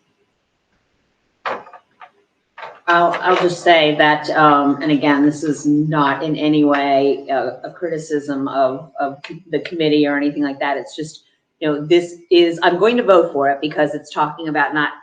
E: I'll just say that, and again, this is not in any way a criticism of the committee or anything like that. It's just, I'm going to vote for it because it's talking about not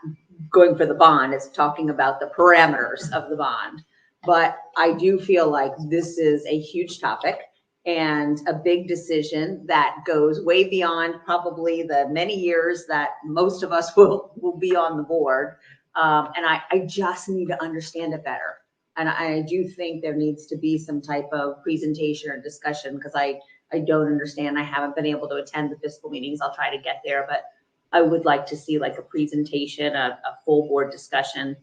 E: going for the bond. It's talking about the parameters of the bond. But I do feel like this is a huge topic and a big decision that goes way beyond probably the many years that most of us will be on the board. And I just need to understand it better. And I do think there needs to be some type of presentation or discussion because I don't understand. I haven't been able to attend the fiscal meetings. I'll try to get there, but I would like to see like a presentation, a full board discussion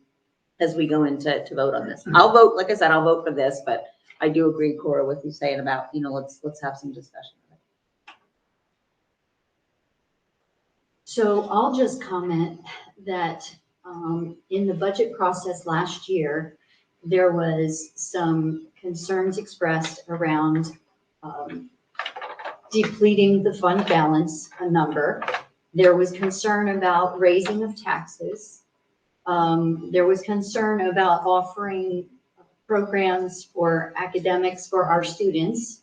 E: as we go into vote on this. I'll vote, like I said, I'll vote for this, but I do agree, Cora, with you saying about, let's have some discussion.
G: So I'll just comment that in the budget process last year, there was some concerns expressed around depleting the fund balance a number. There was concern about raising of taxes. There was concern about offering programs for academics for our students.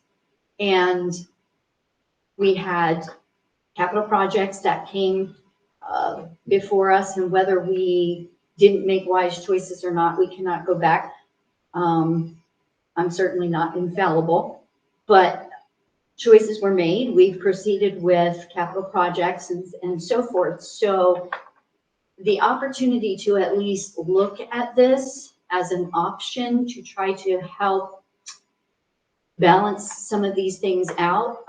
G: And we had capital projects that came before us, and whether we didn't make wise choices or not, we cannot go back. I'm certainly not infallible, but choices were made. We've proceeded with capital projects and so forth. So the opportunity to at least look at this as an option to try to help balance some of these things out,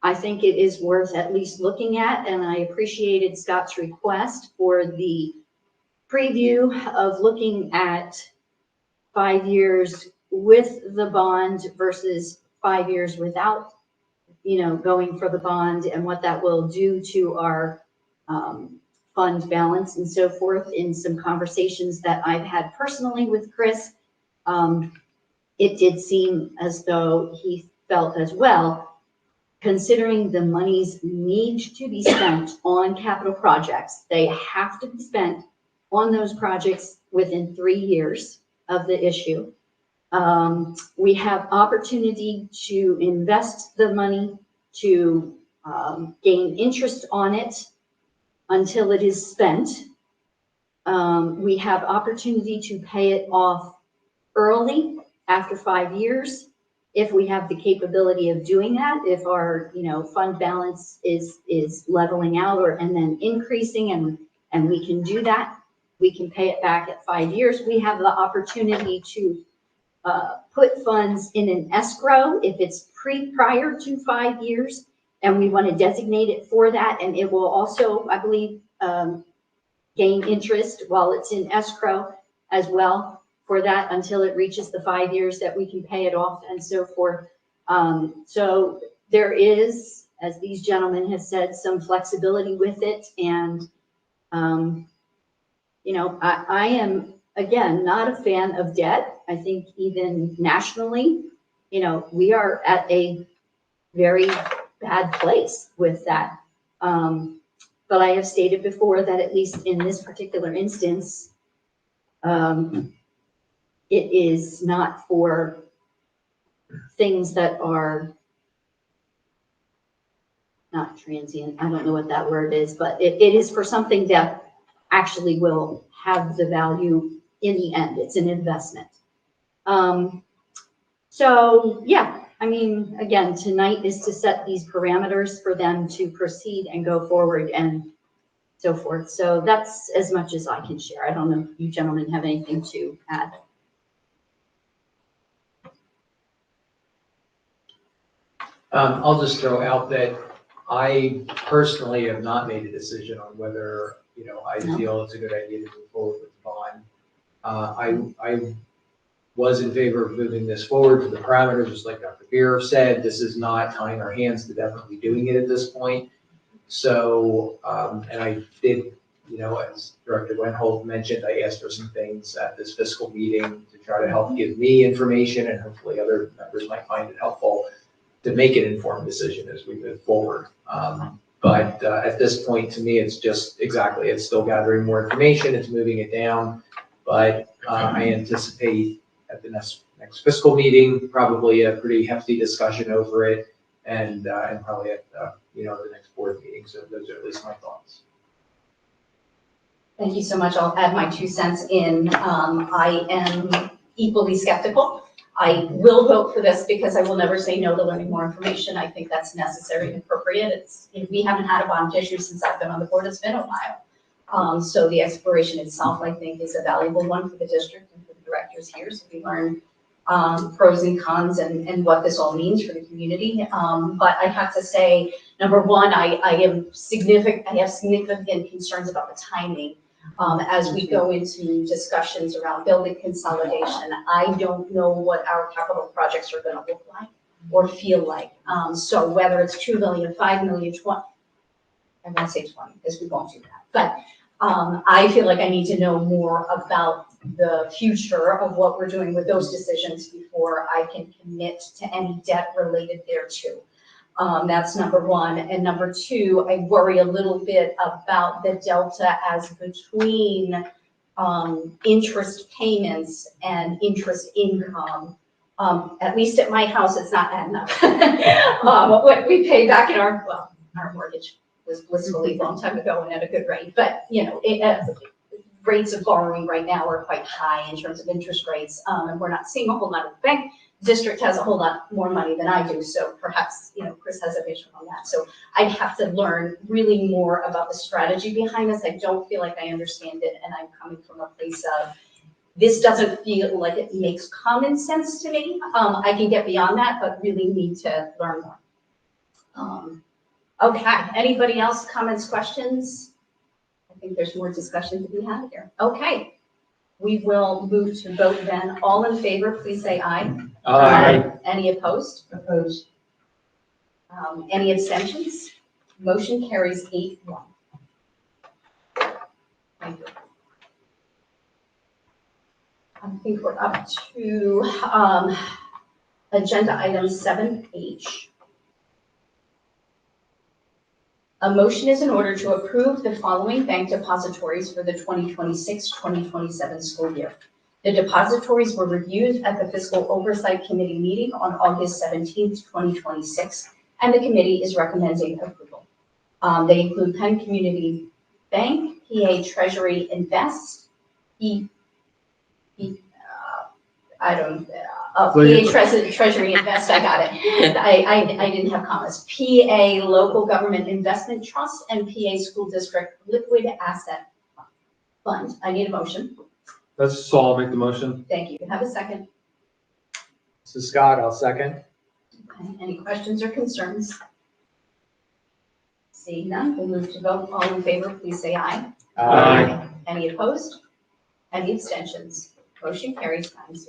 G: I think it is worth at least looking at, and I appreciated Scott's request for the preview of looking at 5 years with the bond versus 5 years without, going for the bond, and what that will do to our fund balance and so forth. In some conversations that I've had personally with Chris, it did seem as though he felt as well, considering the monies need to be spent on capital projects, they have to be spent on those projects within 3 years of the issue. We have opportunity to invest the money to gain interest on it until it is spent. We have opportunity to pay it off early after 5 years, if we have the capability of doing that, if our, fund balance is leveling out and then increasing, and we can do that, we can pay it back at 5 years. We have the opportunity to put funds in an escrow if it's prior to 5 years, and we want to designate it for that, and it will also, I believe, gain interest while it's in escrow as well for that until it reaches the 5 years that we can pay it off and so forth. So there is, as these gentlemen have said, some flexibility with it. And, I am, again, not a fan of debt. I think even nationally, we are at a very bad place with that. But I have stated before that at least in this particular instance, it is not for things that are not transient. I don't know what that word is, but it is for something that actually will have the value in the end. It's an investment. So yeah, again, tonight is to set these parameters for them to proceed and go forward and so forth. So that's as much as I can share. I don't know if you gentlemen have anything to add.
B: I'll just throw out that I personally have not made a decision on whether, I feel it's a good idea to move forward with the bond. I was in favor of moving this forward for the parameters, just like Dr. Beer said. This is not tying our hands to definitely doing it at this point. So, and I did, as Director Wentholt mentioned, I asked for some things at this fiscal meeting to try to help give me information, and hopefully other members might find it helpful to make an informed decision as we move forward. But at this point, to me, it's just exactly, it's still gathering more information, it's moving it down. But I anticipate at the next fiscal meeting, probably a pretty hefty discussion over it, and probably at the next board meeting. So those are at least my thoughts.
A: Thank you so much. I'll add my 2 cents in. I am equally skeptical. I will vote for this because I will never say no to learning more information. I think that's necessary and appropriate. We haven't had a bond issue since I've been on the board. It's been a while. So the exploration itself, I think, is a valuable one for the district and for the directors here. So we learn pros and cons and what this all means for the community. But I have to say, number one, I have significant concerns about the timing. As we go into discussions around building consolidation, I don't know what our capital projects are gonna look like or feel like. So whether it's 2 million, 5 million, 20, I won't say 20, because we won't do that. But I feel like I need to know more about the future of what we're doing with those decisions before I can commit to any debt related thereto. That's number one. And number two, I worry a little bit about the delta as between interest payments and interest income. At least at my house, it's not adding up. What we pay back in our mortgage was blissfully a long time ago and at a good rate. But, rates of borrowing right now are quite high in terms of interest rates. And we're not seeing a whole lot of bank. District has a whole lot more money than I do. So perhaps, Chris has a vision on that. So I'd have to learn really more about the strategy behind this. I don't feel like I understand it. And I'm coming from a place of, this doesn't feel like it makes common sense to me. I can get beyond that, but really need to learn more. Okay, anybody else, comments, questions? I think there's more discussion to be had here. Okay, we will move to vote then. All in favor, please say aye.
F: Aye.
A: Any opposed?
K: Opposed.
A: Any abstentions? Motion carries 8-1. Thank you. I think we're up to agenda item 7H. A motion is in order to approve the following bank depositories for the 2026-2027 school year. The depositories were reviewed at the Fiscal Oversight Committee meeting on August 17th, 2026, and the committee is recommending approval. They include Penn Community Bank, PA Treasury Invest, PA Treasury Invest, I got it. I didn't have commas. PA Local Government Investment Trust and PA School District Liquid Asset Fund. I need a motion.
B: That's Saul, make the motion.
A: Thank you. Have a second.
B: This is Scott, I'll second.
A: Okay. Any questions or concerns? Seeing none, we'll move to vote. All in favor, please say aye.
B: Aye.
A: Any opposed? Any abstentions? Motion carries 9-0.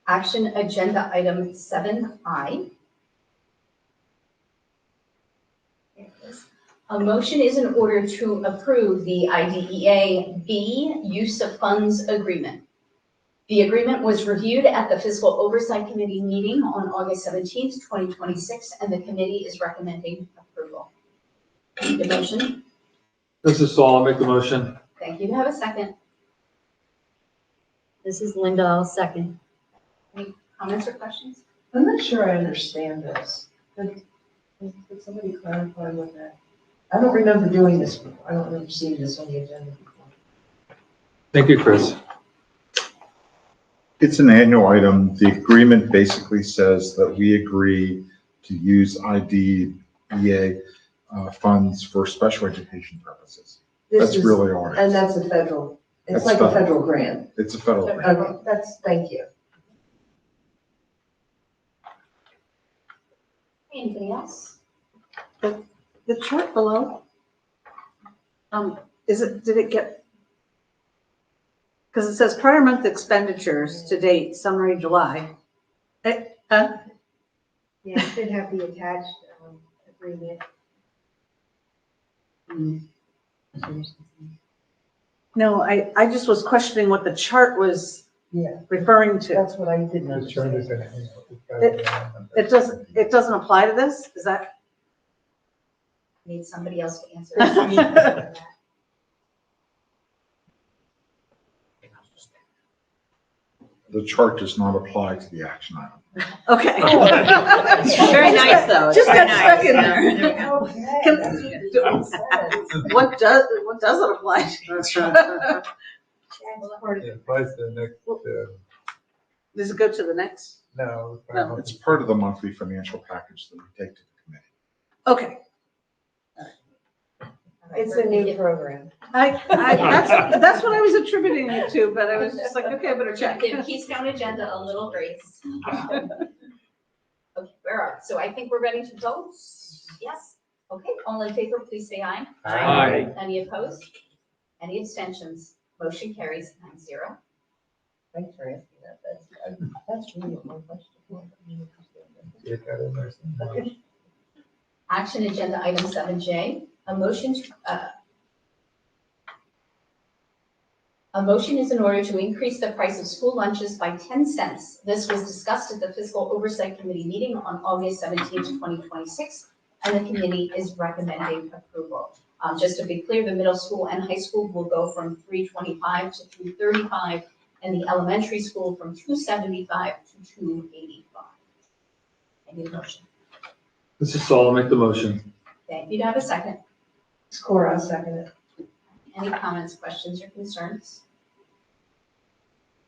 A: Action agenda item 7I. There it is. A motion is in order to approve the IDEA B use of funds agreement. The agreement was reviewed at the Fiscal Oversight Committee meeting on August 17th, 2026, and the committee is recommending approval. Need a motion?
B: This is Saul, I'll make the motion.
A: Thank you. Have a second.
G: This is Linda, I'll second.
A: Any comments or questions?
K: I'm not sure I understand this. Could somebody clarify what that? I don't remember doing this before. I don't remember seeing this on the agenda before.
B: Thank you, Chris.
L: It's an annual item. The agreement basically says that we agree to use IDEA funds for special education purposes. That's really all it
K: And
L: is.
K: that's a federal, it's
L: That's
K: like a
L: federal.
K: federal grant.
L: It's a federal grant.
K: Okay, thank you.
A: Anything else?
I: The chart below, did it get, because it says prior month expenditures to date, summary July.
C: Yeah, it should have the attached agreement.
I: No, I just was questioning what the chart was
K: Yeah,
I: referring to.
K: that's what I didn't
H: The chart
K: understand.
H: is in
I: It doesn't apply to this? Is that?
A: Need somebody else to answer.
L: The chart does not apply to the action item.
I: Okay.
E: Very nice, though.
I: Just
E: Very
I: got stuck in
E: nice.
I: there.
K: Okay,
I: Can-
K: that's what makes sense.
I: What doesn't apply to?
H: That's part of. Yeah, applies to the next,
I: Does it go to the next?
H: no.
I: No.
L: It's part of the monthly financial package that we take to the committee.
I: Okay.
K: It's a new program.
I: That's what I was attributing it to, but I was just like, okay, I better check.
A: Give Keystone Agenda a little grace. Okay, where are, so I think we're ready to vote? Yes? Okay, all in favor, please say aye.
F: Aye.
A: Any opposed? Any abstentions? Motion carries 9-0.
K: Thanks for asking that. That's really one question.
H: Get that in there somewhere.
A: Action agenda item 7J, a motion is in order to increase the price of school lunches by 10 cents. This was discussed at the Fiscal Oversight Committee meeting on August 17, 2026, and the committee is recommending approval. Just to be clear, the middle school and high school will go from $3.25 to $3.35, and the elementary school from $2.75 to $2.85. I need a motion.
B: Mrs. Saul, I'll make the motion.
A: Thank you. Do I have a second?
K: Score, I'll second it.
A: Any comments, questions, or concerns?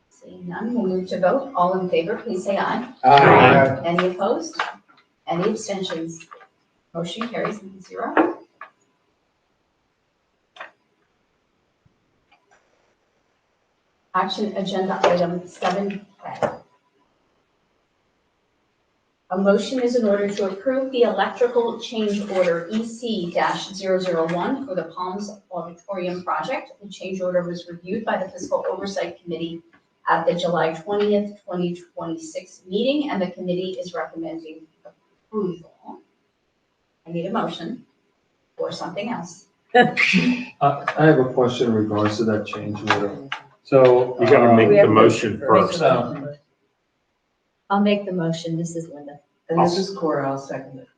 A: Seeing none, we'll move to vote. All in favor, please say aye.
H: Aye.
A: Any opposed? Any abstentions? Motion carries 9-0. Action agenda item 7K. A motion is in order to approve the electrical change order EC-001 for the Palms Auditorium project. The change order was reviewed by the Fiscal Oversight Committee at the July 20th, 2026 meeting, and the committee is recommending approval. I need a motion or something else.
B: I have a question in regards to that change order. So.
F: You gotta make
K: We
F: the
K: have to-
F: motion first.
G: I'll make the motion, this is Linda.
K: And this is Cora, I'll second it.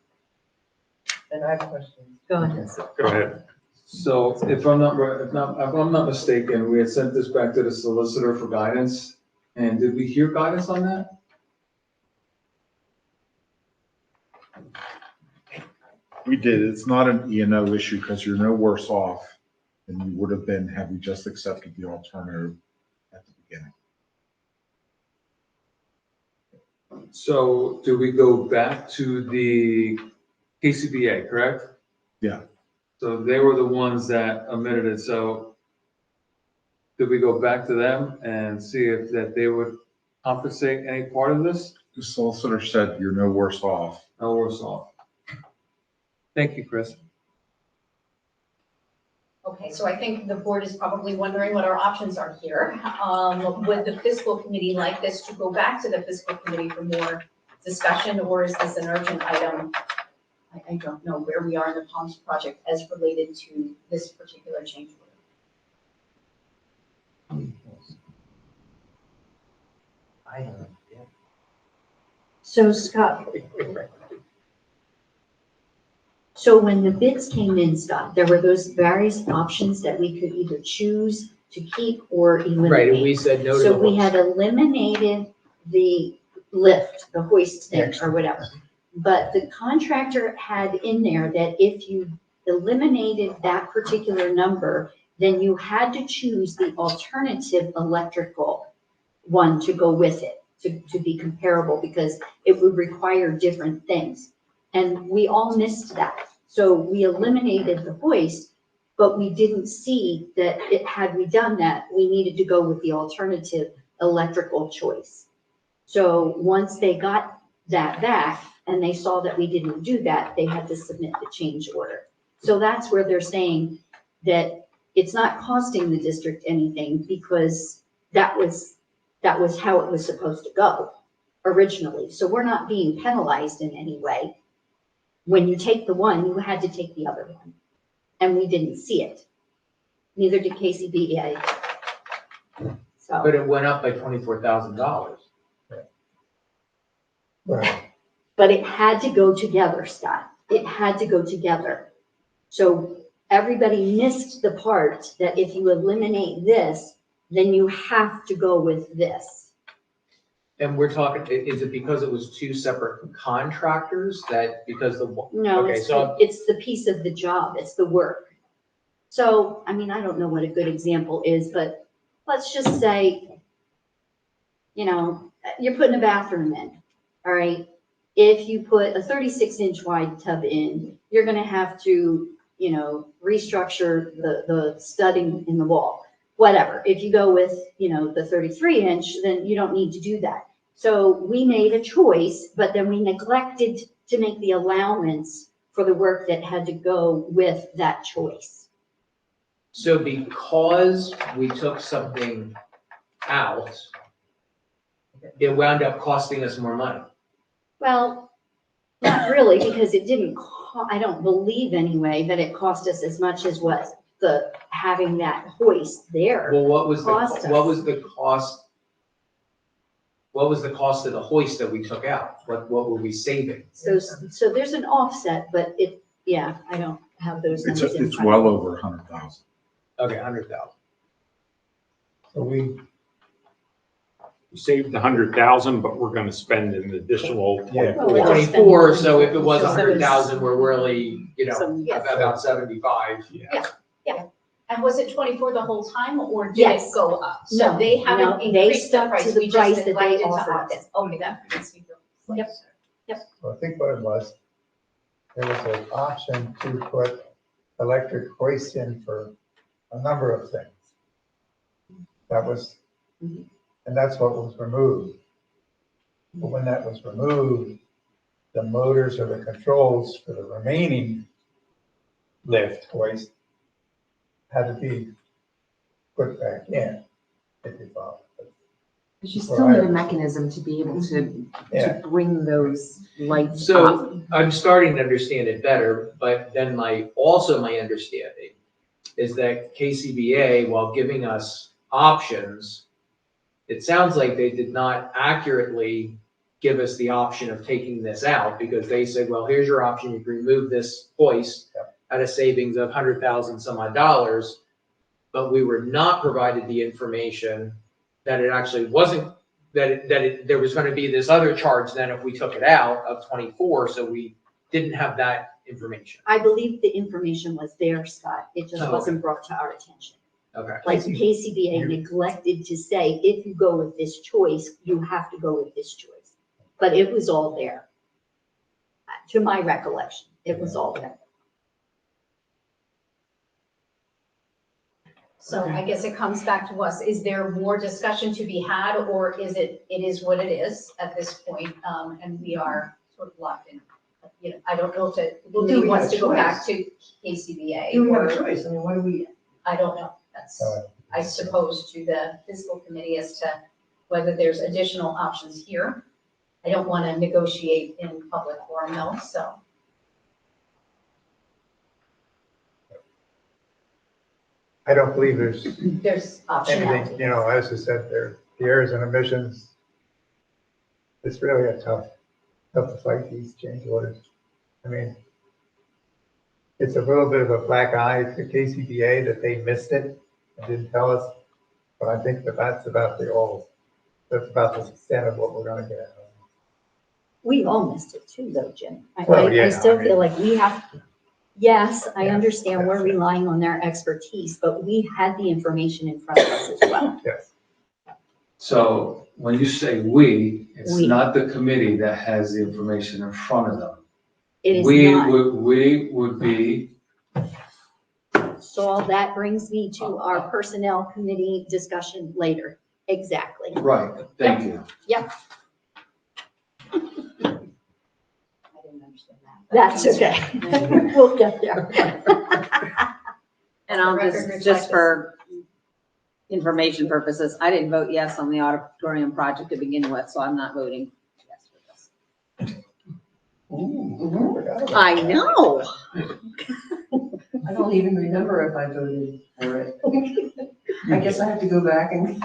K: And I have questions.
G: Go ahead.
F: Go ahead.
B: So if I'm not mistaken, we had sent this back to the solicitor for guidance. And did we hear guidance on that?
L: We did. It's not an E&O issue because you're no worse off than you would have been had we just accepted the alternative at the beginning.
B: So do we go back to the KCBA, correct?
L: Yeah.
B: So they were the ones that omitted it. So did we go back to them and see if that they would compensate any part of this?
L: The solicitor said you're no worse off.
B: No worse off. Thank you, Chris.
A: Okay, so I think the board is probably wondering what our options are here. Would the fiscal committee like this to go back to the fiscal committee for more discussion, or is this an urgent item? I don't know where we are in the Palms project as related to this particular change order.
G: So Scott, so when the bids came in, Scott, there were those various options that we could either choose to keep or eliminate.
M: Right, and we said no to the
G: So we
M: hoist.
G: had eliminated the lift, the hoist thing or whatever. But the contractor had in there that if you eliminated that particular number, then you had to choose the alternative electrical one to go with it, to be comparable, because it would require different things. And we all missed that. So we eliminated the hoist, but we didn't see that had we done that, we needed to go with the alternative electrical choice. So once they got that back and they saw that we didn't do that, they had to submit the change order. So that's where they're saying that it's not costing the district anything because that was how it was supposed to go originally. So we're not being penalized in any way. When you take the one, you had to take the other one. And we didn't see it. Neither did KCBA. So,
M: But it went up by $24,000.
H: Right.
G: but it had to go together, Scott. It had to go together. So everybody missed the part that if you eliminate this, then you have to go with this.
M: And we're talking, is it because it was two separate contractors that, because the,
G: No,
M: okay, so
G: it's the piece of the job, it's the work. So, I mean, I don't know what a good example is, but let's just say, you know, you're putting a bathroom in, all right? If you put a 36-inch wide tub in, you're gonna have to restructure the studding in the wall, whatever. If you go with, the 33-inch, then you don't need to do that. So we made a choice, but then we neglected to make the allowance for the work that had to go with that choice.
M: So because we took something out, it wound up costing us more money.
G: Well, not really, because it didn't, I don't believe anyway, that it cost us as much as what having that hoist there.
M: Well, what was
G: Cost
M: the,
G: us.
M: what was the cost? What was the cost of the hoist that we took out? What were we saving?
G: So there's an offset, but I don't have those
L: It's,
G: numbers in
L: it's
G: front of me.
L: well over 100,000.
M: Okay, 100,000.
H: So we,
F: We saved 100,000, but we're gonna spend an additional
H: Yeah.
F: 24.
G: Well, we're just
M: 24, so if it was
G: So it was-
M: 100,000, we're really,
G: Yes.
M: about 75.
A: And was it 24 the whole time, or did it
G: Yes.
A: go up? So
G: No,
A: they haven't
G: no, they
A: increased the
G: stuck to
A: price,
G: the
A: we
G: price
A: just
G: that they
A: neglected to
G: offered
A: opt in.
G: us.
A: Okay, that makes me feel.
G: Yep.
H: well, I think what it was, there was an option to put electric hoists in for a number of things. That was, and that's what was removed. But when that was removed, the motors or the controls for the remaining lift hoist had to be put back in, if you follow.
D: But you still need a mechanism to be able to
H: Yeah.
D: bring those lights up.
M: So I'm starting to understand it better, but then my understanding is that KCBA, while giving us options, it sounds like they did not accurately give us the option of taking this out, because they said, well, here's your option, you can remove this hoist at a savings of 100,000 some odd dollars, but we were not provided the information that it actually wasn't, there was gonna be this other charge then if we took it out of 24, so we didn't have that information.
G: I believe the information was there, Scott. It just
M: Oh, okay.
G: wasn't brought to our attention.
M: Okay.
G: Like KCBA neglected to say, if you go with this choice, you have to go with this choice. But it was all there. To my recollection, it was all there.
A: So I guess it comes back to us, is there more discussion to be had, or is it is what it is at this point, and we are sort of locked in? I don't know if it
K: Well, do
A: really
K: we
A: wants
K: have
A: to
K: a
A: go
K: choice?
A: back to KCBA,
K: Do we have a
A: or,
K: choice? I mean, what do we?
A: I don't know. That's, I suppose, to the fiscal committee as to whether there's additional options here. I don't want to negotiate in public forum though, so.
H: I don't believe there's
A: There's optionality.
H: anything, as I said, there, the errors and omissions. It's really a tough to fight these change orders. I mean, it's a little bit of a black eye to KCBA that they missed it and didn't tell us. But I think that's about that's about the extent of what we're gonna get.
G: We all missed it too, though, Jim.
H: Well, yeah,
G: I still
H: I mean-
G: feel like we have, yes, I
H: Yeah,
G: understand we're
H: yeah.
G: relying on their expertise, but we had the information in front of us as well.
H: Yes.
B: So when you say we, it's
G: We.
B: not the committee that has the information in front of them.
G: It is
B: We
G: not.
B: would be,
G: So all that brings me to our personnel committee discussion later. Exactly.
B: right, thank you.
G: I didn't understand that. That's okay. We'll get there.
E: And I'll
A: The record
E: just
A: reflects
E: for information purposes, I didn't vote yes on the auditorium project to begin with, so I'm not voting yes for this. I know.
K: I don't even remember if I voted for it. I guess I have to go back and.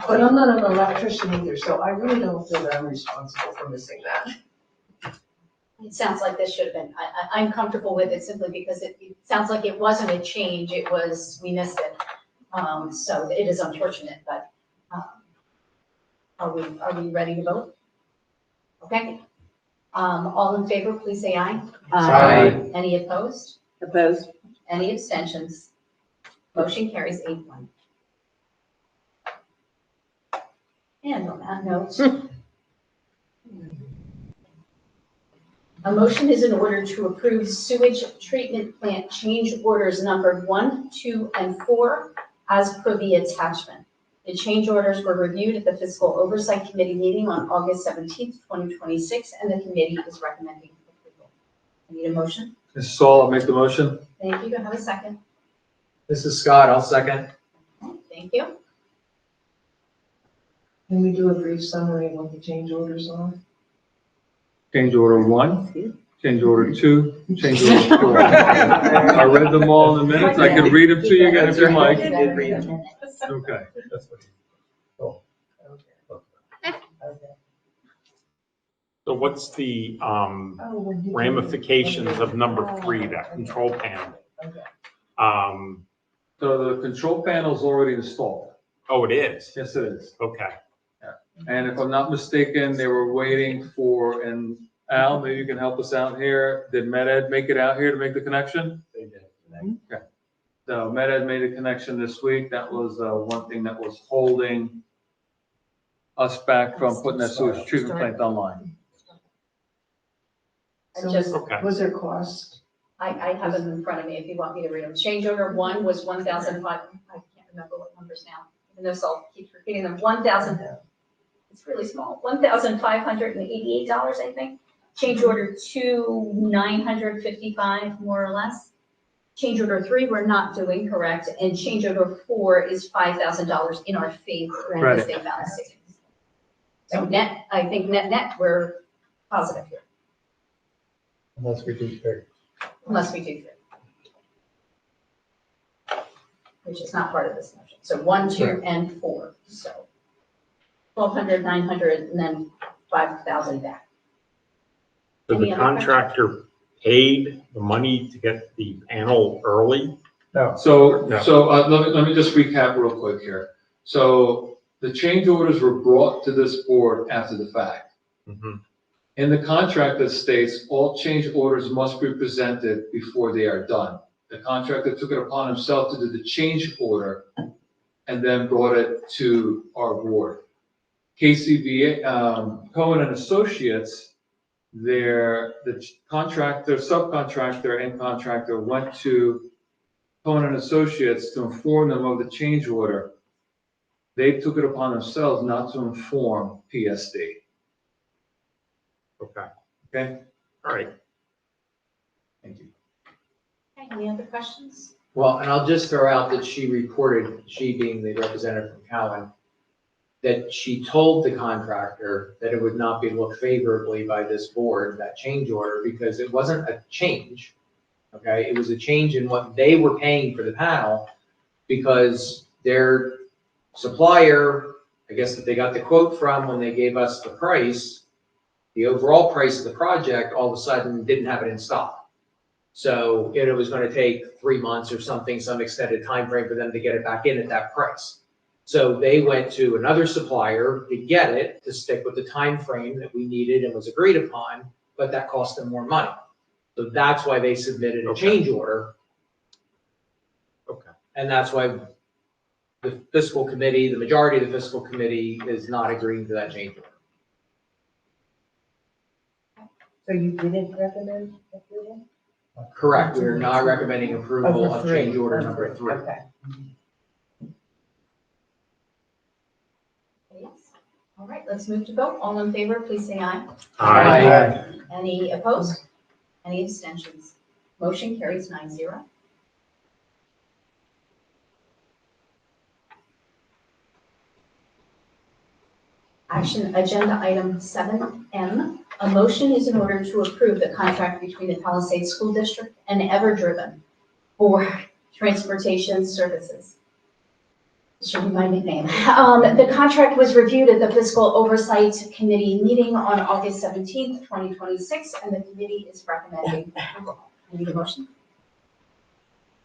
K: But I'm not an electrician either, so I really don't feel that I'm responsible for missing that.
A: It sounds like this should have been, I'm comfortable with it simply because it sounds like it wasn't a change, it was, we missed it. So it is unfortunate, but, are we ready to vote? Okay. All in favor, please say aye.
M: Aye.
A: Any opposed?
E: Opposed?
A: Any abstentions? Motion carries 8-1. And on that note, A motion is in order to approve sewage treatment plant change orders numbered 1, 2, and 4 as per the attachment. The change orders were reviewed at the Fiscal Oversight Committee meeting on August 17th, 2026, and the committee is recommending approval. I need a motion.
B: Mrs. Saul, I'll make the motion.
A: Thank you. Do I have a second?
M: Mrs. Scott, I'll second.
A: Thank you.
K: Can we do a brief summary of what the change orders are?
B: Change order 1, change order 2, change order 4. I read them all in the minutes. I can read them to you again if you like. Okay. That's what
K: Okay.
F: So what's the
K: Oh, when you-
F: ramifications of number 3, that control panel?
K: Okay.
B: So the control panel's already installed.
F: Oh, it is?
B: Yes, it is.
F: Okay.
B: And if I'm not mistaken, they were waiting for, and Al, maybe you can help us out here. Did MedEd make it out here to make the connection?
M: They did.
B: Okay. So MedEd made a connection this week. That was one thing that was holding us back from putting that sewage treatment plant online.
A: I just,
F: Okay.
K: Was there cost?
A: I have them in front of me if you want me to read them. Change order 1 was 1,005, I can't remember what numbers now. Even though I'll keep repeating them, 1,000, it's really small, $1,588, I think. Change order 2, 955, more or less. Change order 3, we're not doing, correct, and change order 4 is $5,000 in our favor, and
B: Credit.
A: they found a savings. So net, I think net, we're positive here,
H: Unless we do 3.
A: unless we do 3. Which is not part of this motion. So 1, 2, and 4, so 1,200, 900, and then 5,000 back.
F: So
A: Any
F: the
A: other
F: contractor paid the money to get the panel early?
H: No,
B: So,
F: No.
B: let me just recap real quick here. So the change orders were brought to this board after the fact.
F: Mhm.
B: In the contract that states all change orders must be presented before they are done. The contractor took it upon himself to do the change order and then brought it to our board. KCBA, Cohen and Associates, the contractor, subcontractor, and contractor went to Cohen and Associates to inform them of the change order. They took it upon themselves not to inform PSD.
F: Okay,
B: Okay?
F: all right.
B: Thank you.
A: Okay, any other questions?
M: Well, and I'll just throw out that she reported, she being the representative from Cowan, that she told the contractor that it would not be looked favorably by this board, that change order, because it wasn't a change. Okay, it was a change in what they were paying for the panel, because their supplier, I guess that they got the quote from when they gave us the price, the overall price of the project, all of a sudden didn't have it in stock. So it was gonna take 3 months or something, some extended time frame for them to get it back in at that price. So they went to another supplier to get it, to stick with the time frame that we needed and was agreed upon, but that cost them more money. So that's why they submitted a change order.
F: Okay.
M: And that's why the fiscal committee, the majority of the fiscal committee is not agreeing to that change order.
K: So you didn't recommend approval?
M: Correct, we are not recommending approval
K: Of the
M: of
K: three.
M: change order number 3.
K: Okay.
A: Yes. All right, let's move to vote. All in favor, please say aye.
M: Aye.
A: Any opposed? Any abstentions? Motion carries 9-0. Action agenda item 7M. A motion is in order to approve the contract between the Palisades School District and Everdriven for transportation services. Should be my nickname. The contract was reviewed at the Fiscal Oversight Committee meeting on August 17th, 2026, and the committee is recommending approval. I need a motion.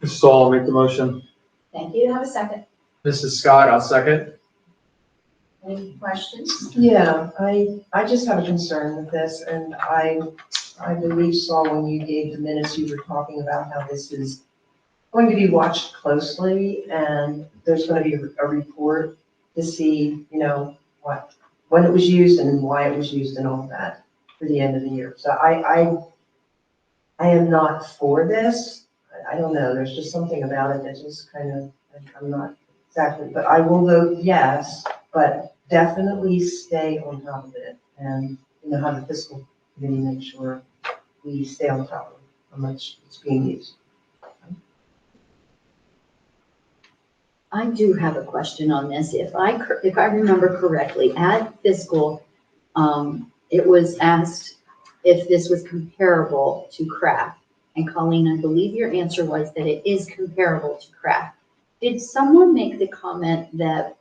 B: Mrs. Saul, I'll make the motion.
A: Thank you. Have a second.
M: Mrs. Scott, I'll second.
A: Any questions?
K: Yeah, I just have a concern with this, and I believe, Saul, when you gave the minutes, you were talking about how this is going to be watched closely, and there's going to be a report to see, when it was used and why it was used and all that. for the end of the year. So I am not for this. I don't know, there's just something about it that just kind of, I'm not exactly, but I will vote yes, but definitely stay on top of it and, have the fiscal committee make sure we stay on top of how much it's being used.
G: I do have a question on this. If I remember correctly, at fiscal, it was asked if this was comparable to craft. And Colleen, I believe your answer was that it is comparable to craft. Did someone make the comment that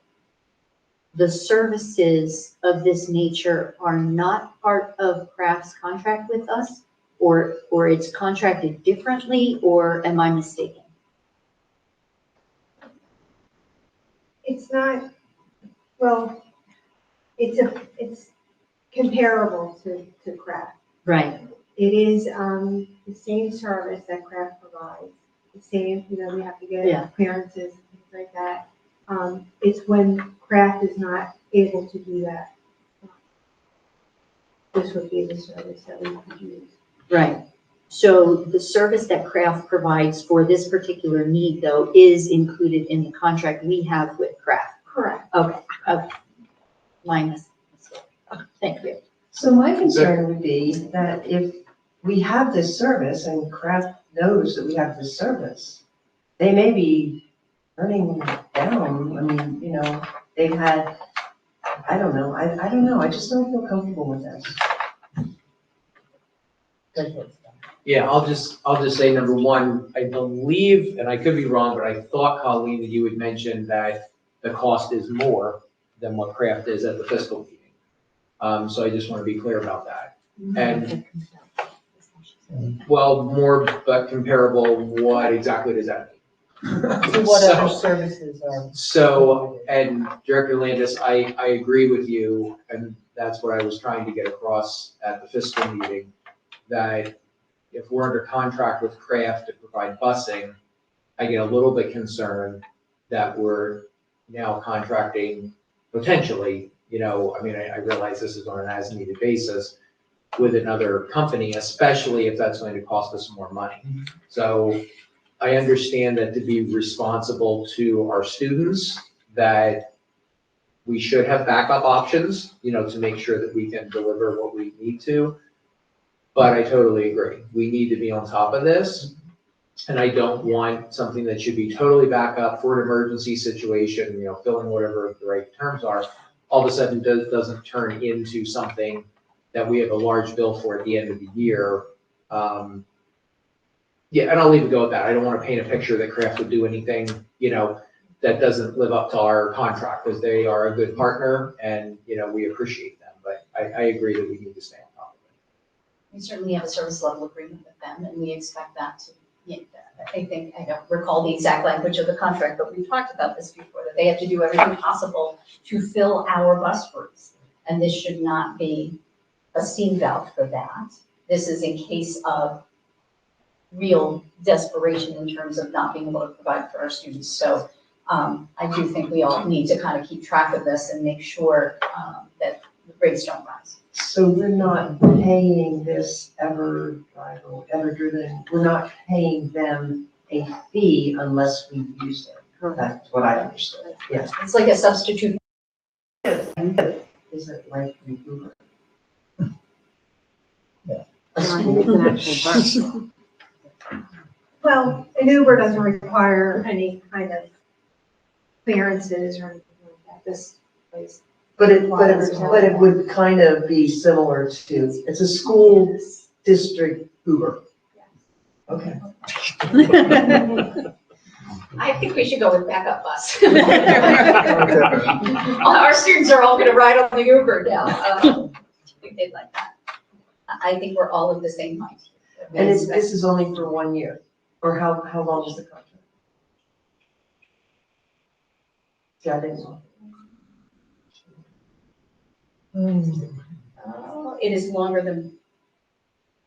G: the services of this nature are not part of craft's contract with us? Or it's contracted differently, or am I mistaken?
N: It's not, well, it's comparable to craft.
G: Right.
N: It is, the same service that craft provides, the same, we have to
G: Yeah.
N: get clearances and things like that. It's when craft is not able to do that. This would be the service that we could use.
G: Right. So the service that Kraft provides for this particular need, though, is included in the contract we have with Kraft.
N: Correct.
G: Okay. My mistake. Thank you.
K: So my concern would be that if we have this service and Kraft knows that we have this service, they may be turning down. I mean, they've had, I don't know. I don't know. I just don't feel comfortable with this.
M: Yeah, I'll just say, number one, I believe, and I could be wrong, but I thought, Colleen, that you had mentioned that the cost is more than what Kraft is at the fiscal meeting. So I just want to be clear about that. And, well, more, but comparable, what exactly does that mean?
K: So what other services are?
M: So, and Director Landis, I agree with you, and that's what I was trying to get across at the fiscal meeting, that if we're under contract with Kraft to provide busing, I get a little bit concerned that we're now contracting potentially, I realize this is on an as-needed basis with another company, especially if that's going to cost us more money. So I understand that to be responsible to our students, that we should have backup options, to make sure that we can deliver what we need to. But I totally agree. We need to be on top of this. And I don't want something that should be totally back up for an emergency situation, filling whatever the right terms are, all of a sudden doesn't turn into something that we have a large bill for at the end of the year. Yeah, and I'll leave it go at that. I don't want to paint a picture that Kraft would do anything, that doesn't live up to our contract, because they are a good partner and, we appreciate them. But I agree that we need to stay on top of it.
A: We certainly have a service level agreement with them, and we expect that to, I don't recall the exact language of the contract, but we've talked about this before, that they have to do everything possible to fill our bus routes. And this should not be a steam valve for that. This is in case of real desperation in terms of not being able to provide for our students. So I do think we all need to kind of keep track of this and make sure that the rates don't rise.
K: So we're not paying this Everdrive or Everdriven, we're not paying them a fee unless we use them. That's what I understood. Yes.
A: It's like a substitute.
K: Is it like an Uber?
D: It's an actual bus.
N: Well, an Uber doesn't require any kind of clearances or anything like that, this place.
K: But it would kind of be similar to, it's a school district Uber. Okay.
A: I think we should go with backup bus. Our students are all gonna ride on the Uber now. I think they'd like that. I think we're all of the same mind.
K: And this is only for 1 year, or how long is the contract? Yeah, I didn't know.
A: It is longer than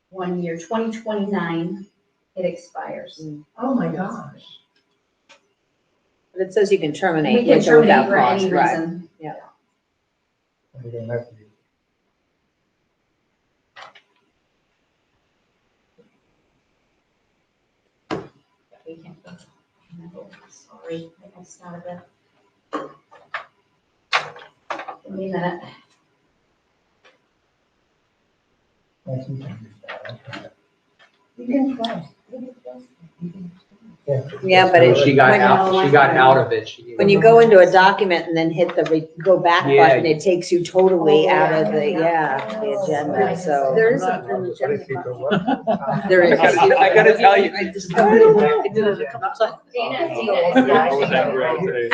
A: 1 year, 2029, it expires.
K: Oh my gosh.
E: But it says you can terminate.
A: We can
E: with or without
A: terminate for any
E: cause, right.
A: reason.
H: We don't have to do
C: We can't go. No, sorry, I missed out of it. Give me a minute.
H: Yes, you can use that.
K: You can play.
E: Yeah, but it-
M: She got
E: when-
M: out of it.
E: When you go into a document and then hit the go back
M: Yeah.
E: button, it takes you totally
C: Oh,
E: out
C: yeah.
E: of the agenda, so.
G: There is
H: I'm
G: a-
H: not- nobody people what-
E: There is.
M: I gotta tell you.
E: I discovered it. I did it a couple times.
A: Dina,
F: How was that great today?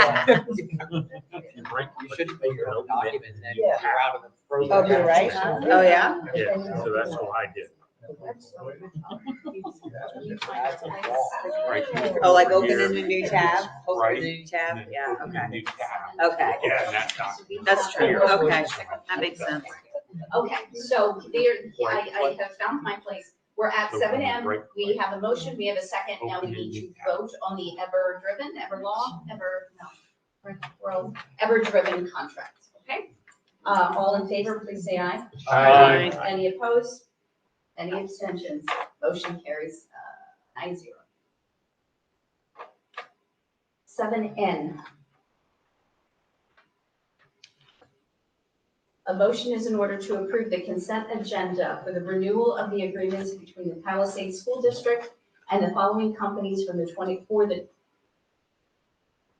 M: You shouldn't make your own document and then
K: Yeah.
M: you're out of the program.
E: Oh, you're right, huh? Oh, yeah?
F: Yeah, so that's what I did. Right.
E: Oh, like opening a new tab?
F: Right.
E: Opening a new tab, yeah, okay.
F: New tab.
E: Okay,
F: Yeah, and that document.
E: that's true, okay, that makes sense.
A: Okay, so there, I have found my place. We're at seven M. We have a motion, we have a second. Now we need to vote on the ever-driven contract, okay? All in favor, please say aye.
M: Aye.
A: Any opposed? Any abstentions? Motion carries 9-0. 7N. A motion is in order to approve the consent agenda for the renewal of the agreements between the Palisades School District and the following companies for the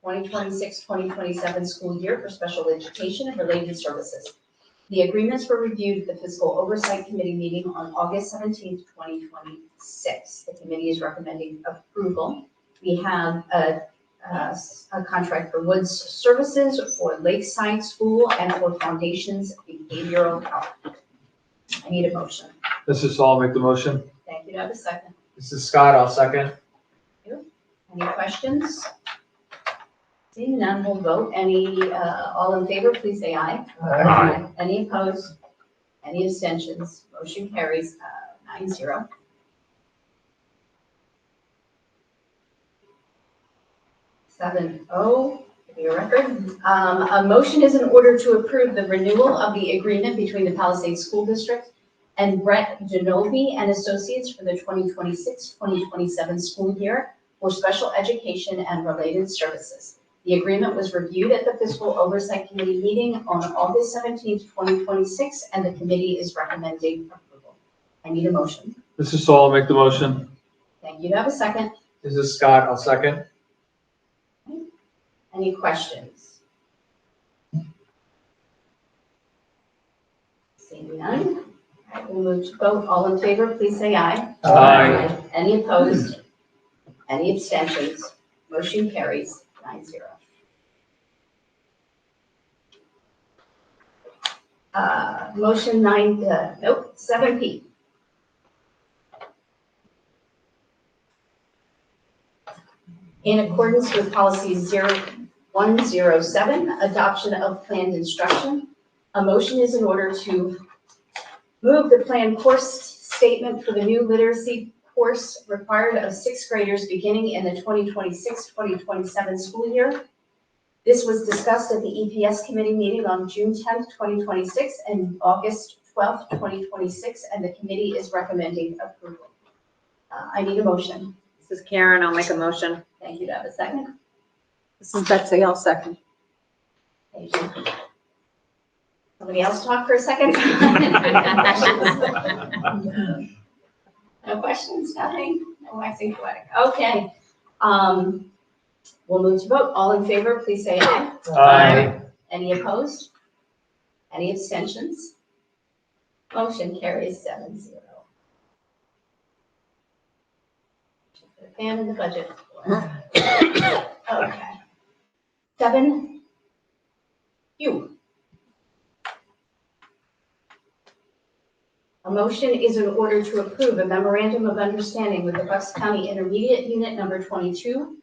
A: 2026-2027 school year for special education and related services. The agreements were reviewed at the Fiscal Oversight Committee meeting on August 17th, 2026. The committee is recommending approval. We have a contract for Woods Services for Lakeside School and for Foundations Behavioral Health. I need a motion.
M: This is Saul, make the motion.
A: Thank you. Do I have a second?
M: This is Scott, I'll second.
A: Any questions? Seeing none, we'll vote. All in favor, please say aye.
H: Aye.
A: Any opposed? Any abstentions? Motion carries 9-0. 7-0, give me a record. A motion is in order to approve the renewal of the agreement between the Palisades School District and Brett Genovi and Associates for the 2026-2027 school year for special education and related services. The agreement was reviewed at the Fiscal Oversight Committee meeting on August 17th, 2026, and the committee is recommending approval. I need a motion.
M: This is Saul, make the motion.
A: Thank you. Do I have a second?
M: This is Scott, I'll second.
A: Any questions? Seeing none, all right, we'll move to vote. All in favor, please say aye.
M: Aye.
A: Any opposed? Any abstentions? Motion carries 9-0. Motion 7P. In accordance with policy 0107, adoption of planned instruction, a motion is in order to move the planned course statement for the new literacy course required of sixth graders beginning in the 2026-2027 school year. This was discussed at the EPS committee meeting on June 10th, 2026 and August 12th, 2026, and the committee is recommending approval. I need a motion.
E: This is Karen, I'll make a motion.
A: Thank you. Do I have a second?
G: This is Betsy, I'll second.
A: Thank you. Somebody else talk for a second? No questions, nothing? No waxing poetic. Okay. We'll move to vote. All in favor, please say aye.
M: Aye.
A: Any opposed? Any abstentions? Motion carries 7-0. Fan in the budget. Okay. 7U. A motion is in order to approve a memorandum of understanding with the Bucks County Intermediate Unit Number 22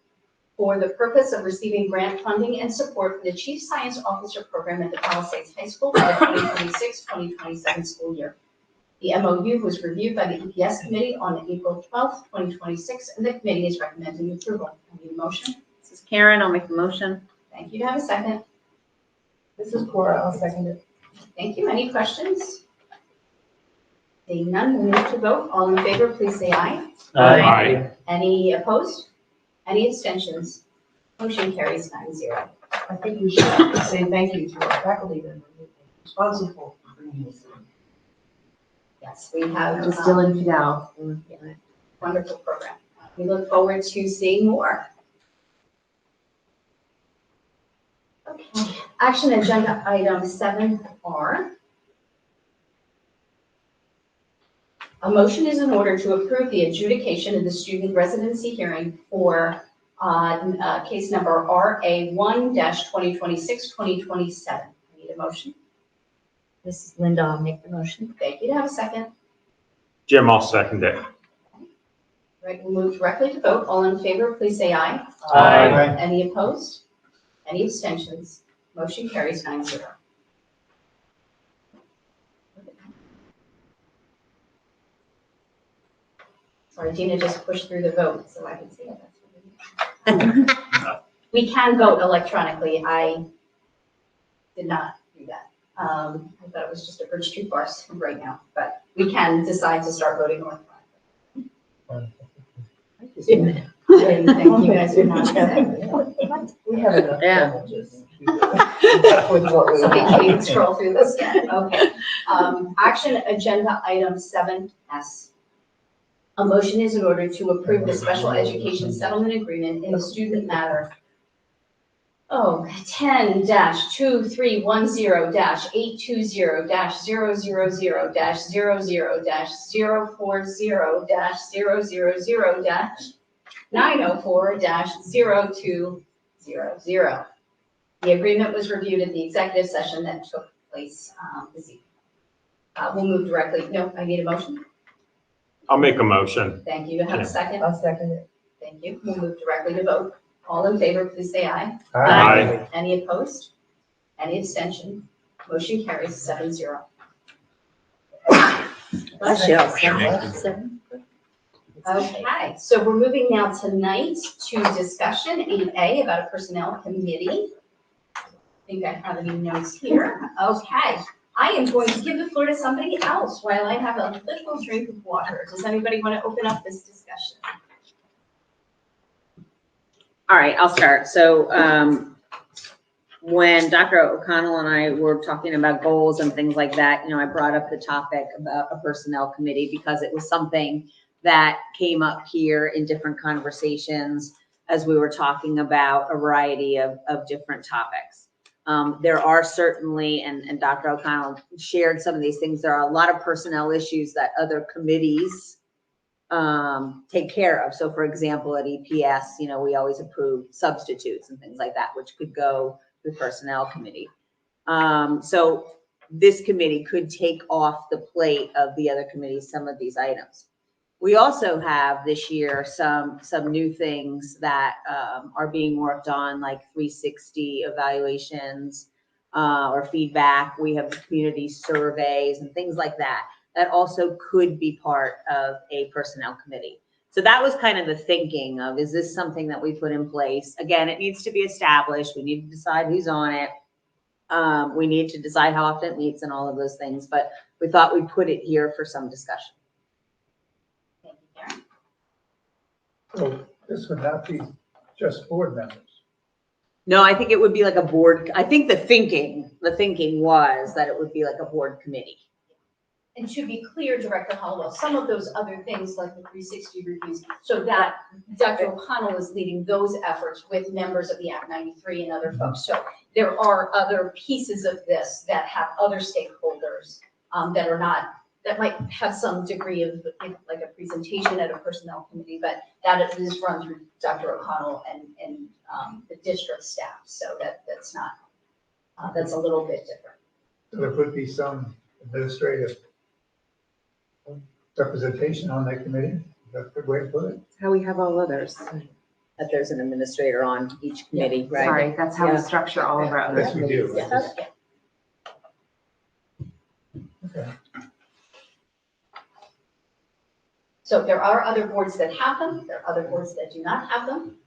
A: for the purpose of receiving grant funding and support for the Chief Science Officer Program at the Palisades High School for the 2026-2027 school year. The MOU was reviewed by the EPS committee on April 12th, 2026, and the committee is recommending approval. I need a motion.
E: This is Karen, I'll make the motion.
A: Thank you. Do I have a second?
K: This is Cora, I'll second it.
A: Thank you. Any questions? Seeing none, we'll move to vote. All in favor, please say aye.
F: Aye.
A: Any opposed? Any abstentions? Motion carries 9-0.
K: I think we should say thank you to our faculty members responsible for bringing this in.
A: Yes, we have
D: Just Dylan Fidel.
A: wonderful program. We look forward to seeing more. Okay, action agenda item 7R. A motion is in order to approve the adjudication of the student residency hearing for case number RA1-2026-2027. I need a motion.
G: This is Linda, I'll make the motion.
A: Thank you. To have a second.
F: Jim, I'll second it.
A: Right, we'll move directly to vote. All in favor, please say aye.
F: Aye.
A: Any opposed? Any abstentions? Motion carries 9-0. Sorry, Gina just pushed through the vote, so I can see it. We can vote electronically. I did not do that. I thought it was just a bridge too far right now, but we can decide to start voting electronically. I didn't think you guys would not accept.
K: We have enough
E: Yeah.
K: challenges with what we
A: So we
K: have.
A: can't even scroll through this yet. Okay. Action agenda item 7S. A motion is in order to approve the special education settlement agreement in the student matter 10-2310820000000-904-0200. The agreement was reviewed at the executive session that took place this evening. We'll move directly, no, I need a motion.
F: I'll make a motion.
A: Thank you. To have a second?
K: I'll second it.
A: Thank you. We'll move directly to vote. All in favor, please say aye.
F: Aye.
A: Any opposed? Any abstention? Motion carries 7-0.
E: Bless you.
A: Okay, so we're moving now tonight to discussion 8A about a personnel committee. I think I have any notes here. Okay, I am going to give the floor to somebody else while I have a little drink of water. Does anybody want to open up this discussion?
E: All right, I'll start. So when Dr. O'Connell and I were talking about goals and things like that, I brought up the topic about a personnel committee because it was something that came up here in different conversations as we were talking about a variety of different topics. There are certainly, and Dr. O'Connell shared some of these things, there are a lot of personnel issues that other committees take care of. So for example, at EPS, we always approve substitutes and things like that, which could go to the personnel committee. So this committee could take off the plate of the other committees some of these items. We also have this year some new things that are being worked on, like 360 evaluations or feedback. We have community surveys and things like that that also could be part of a personnel committee. So that was kind of the thinking of, is this something that we put in place? Again, it needs to be established. We need to decide who's on it. We need to decide how often it meets and all of those things, but we thought we'd put it here for some discussion.
A: Thank you, Karen.
H: So this would not be just board members.
E: No, I think it would be like a board. I think the thinking was that it would be like a board committee.
A: And to be clear, Director Hollowell, some of those other things like the 360 reviews, so that Dr. O'Connell is leading those efforts with members of the Act 93 and other folks. So there are other pieces of this that have other stakeholders that might have some degree of like a presentation at a personnel committee, but that is run through Dr. O'Connell and the district staff. So that's not, that's a little bit different.
H: So there could be some administrative representation on that committee. Is that a good way to put it?
D: How we have all others.
E: That there's an administrator on each committee, right?
D: Sorry, that's how we
E: Yeah.
D: structure all of our other
H: Yes, we do.
D: committees.
H: Okay.
A: So there are other boards that have them, there are other boards that do not have them.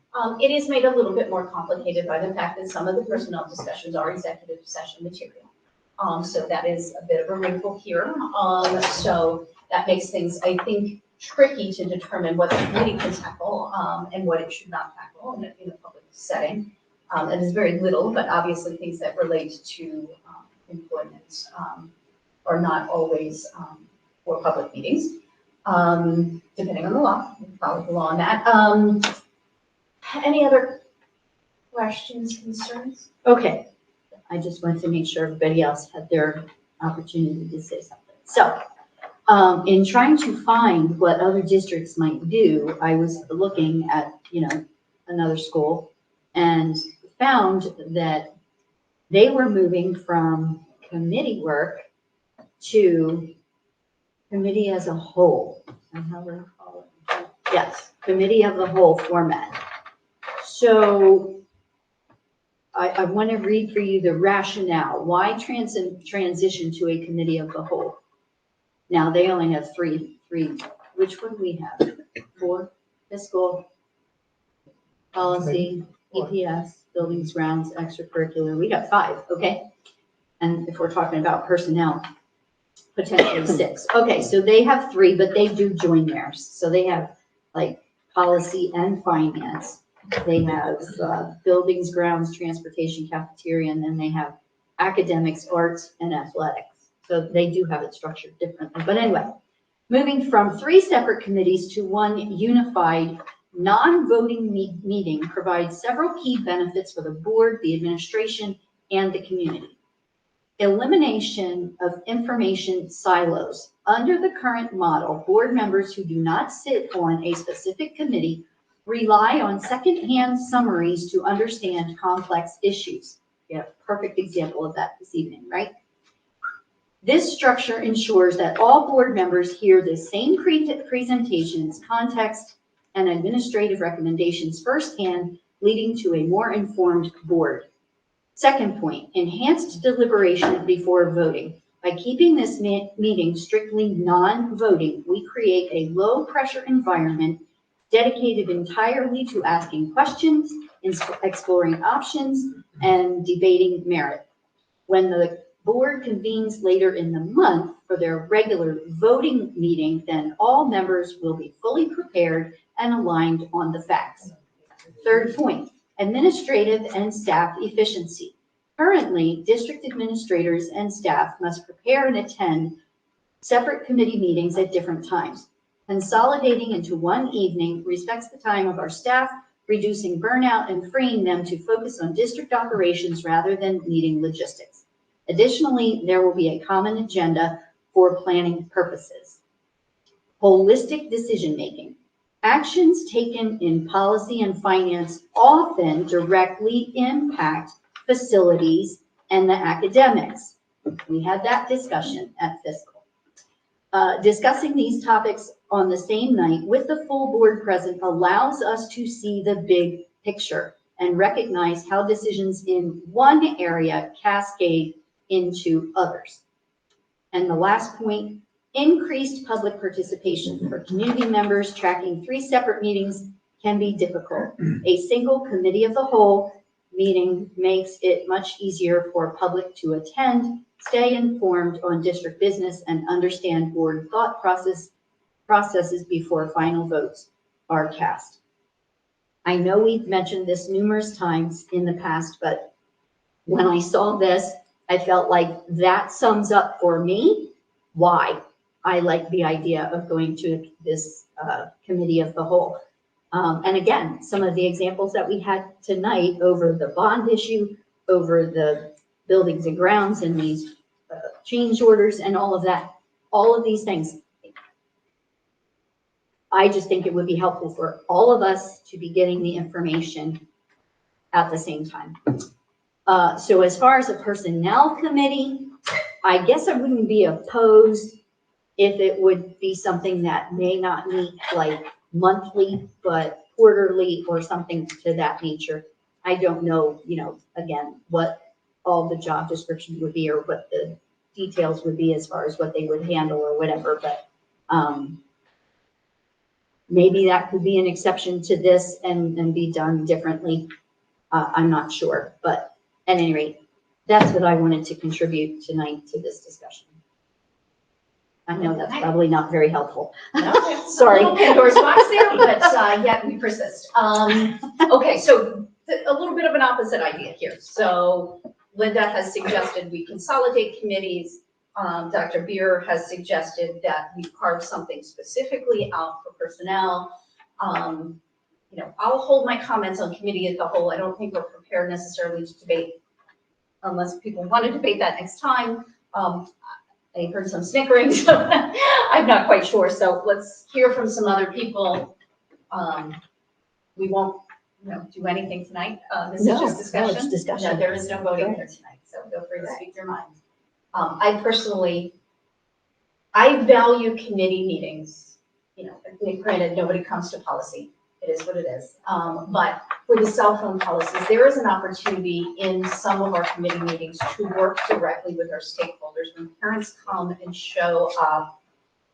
A: It is made a little bit more complicated by the fact that some of the personnel discussions are executive session material. So that is a bit of a wrinkle here. So that makes things, I think, tricky to determine what the committee can tackle, and what it should not tackle in a public setting. And there's very little, but obviously things that relate to, employment, are not always, for public meetings. Depending on the law, we follow the law on that. Any other questions, concerns? Okay, I just wanted to make sure everybody else had their opportunity to say something. So, in trying to find what other districts might do, I was looking at, another school and found that they were moving from committee work to committee as a whole. And how we're calling it. Yes, committee of the whole format. So I want to read for you the rationale. Why transition to a committee of the whole? Now, they only have three. Which one we have? 4, fiscal, policy, EPS, buildings, grounds, extracurricular. We got 5, okay? And if we're talking about personnel, potentially 6. Okay, so they have 3, but they do join theirs. So they have like policy and finance. They have buildings, grounds, transportation, cafeteria, and then they have academics, arts, and athletics. So they do have it structured differently. But anyway, moving from 3 separate committees to one unified non-voting meeting provides several key benefits for the board, the administration, and the community. Elimination of information silos. Under the current model, board members who do not sit on a specific committee rely on secondhand summaries to understand complex issues. We have a perfect example of that this evening, right? This structure ensures that all board members hear the same presentations, context, and administrative recommendations firsthand, leading to a more informed board. Second point, enhanced deliberation before voting. By keeping this meeting strictly non-voting, we create a low-pressure environment dedicated entirely to asking questions, exploring options, and debating merit. When the board convenes later in the month for their regular voting meeting, then all members will be fully prepared and aligned on the facts. Third point, administrative and staff efficiency. Currently, district administrators and staff must prepare and attend separate committee meetings at different times. Consolidating into one evening respects the time of our staff, reducing burnout and freeing them to focus on district operations rather than meeting logistics. Additionally, there will be a common agenda for planning purposes. Holistic decision-making. Actions taken in policy and finance often directly impact facilities and the academics. We had that discussion at fiscal. Discussing these topics on the same night with the full board present allows us to see the big picture and recognize how decisions in one area cascade into others. And the last point, increased public participation. For community members, tracking 3 separate meetings can be difficult. A single committee of the whole meeting makes it much easier for public to attend, stay informed on district business, and understand board thought processes before final votes are cast. I know we've mentioned this numerous times in the past, but when I saw this, I felt like that sums up for me why I like the idea of going to this committee of the whole. And again, some of the examples that we had tonight over the bond issue, over the buildings and grounds and these change orders and all of that, all of these things. I just think it would be helpful for all of us to be getting the information at the same time. So as far as a personnel committee, I guess I wouldn't be opposed if it would be something that may not meet like monthly, but quarterly or something to that nature. I don't know, again, what all the job descriptions would be or what the details would be as far as what they would handle or whatever, but maybe that could be an exception to this and be done differently. I'm not sure, but at any rate, that's what I wanted to contribute tonight to this discussion.
G: I know that's probably not very helpful.
A: Okay.
G: Sorry.
A: A little Pandora's box there, but yet we persist. Okay, so a little bit of an opposite idea here. So Linda has suggested we consolidate committees. Dr. Beer has suggested that we carve something specifically out for personnel. I'll hold my comments on committee as a whole. I don't think we're prepared necessarily to debate unless people want to debate that next time. I heard some snickering, so I'm not quite sure. So let's hear from some other people. We won't, do anything tonight. This is just discussion.
G: it's discussion.
A: No, there is no voting here tonight, so feel free to speak your mind. I value committee meetings. Granted, nobody comes to policy. It is what it is. But for the cell phone policies, there is an opportunity in some of our committee meetings to work directly with our stakeholders. When parents come and show up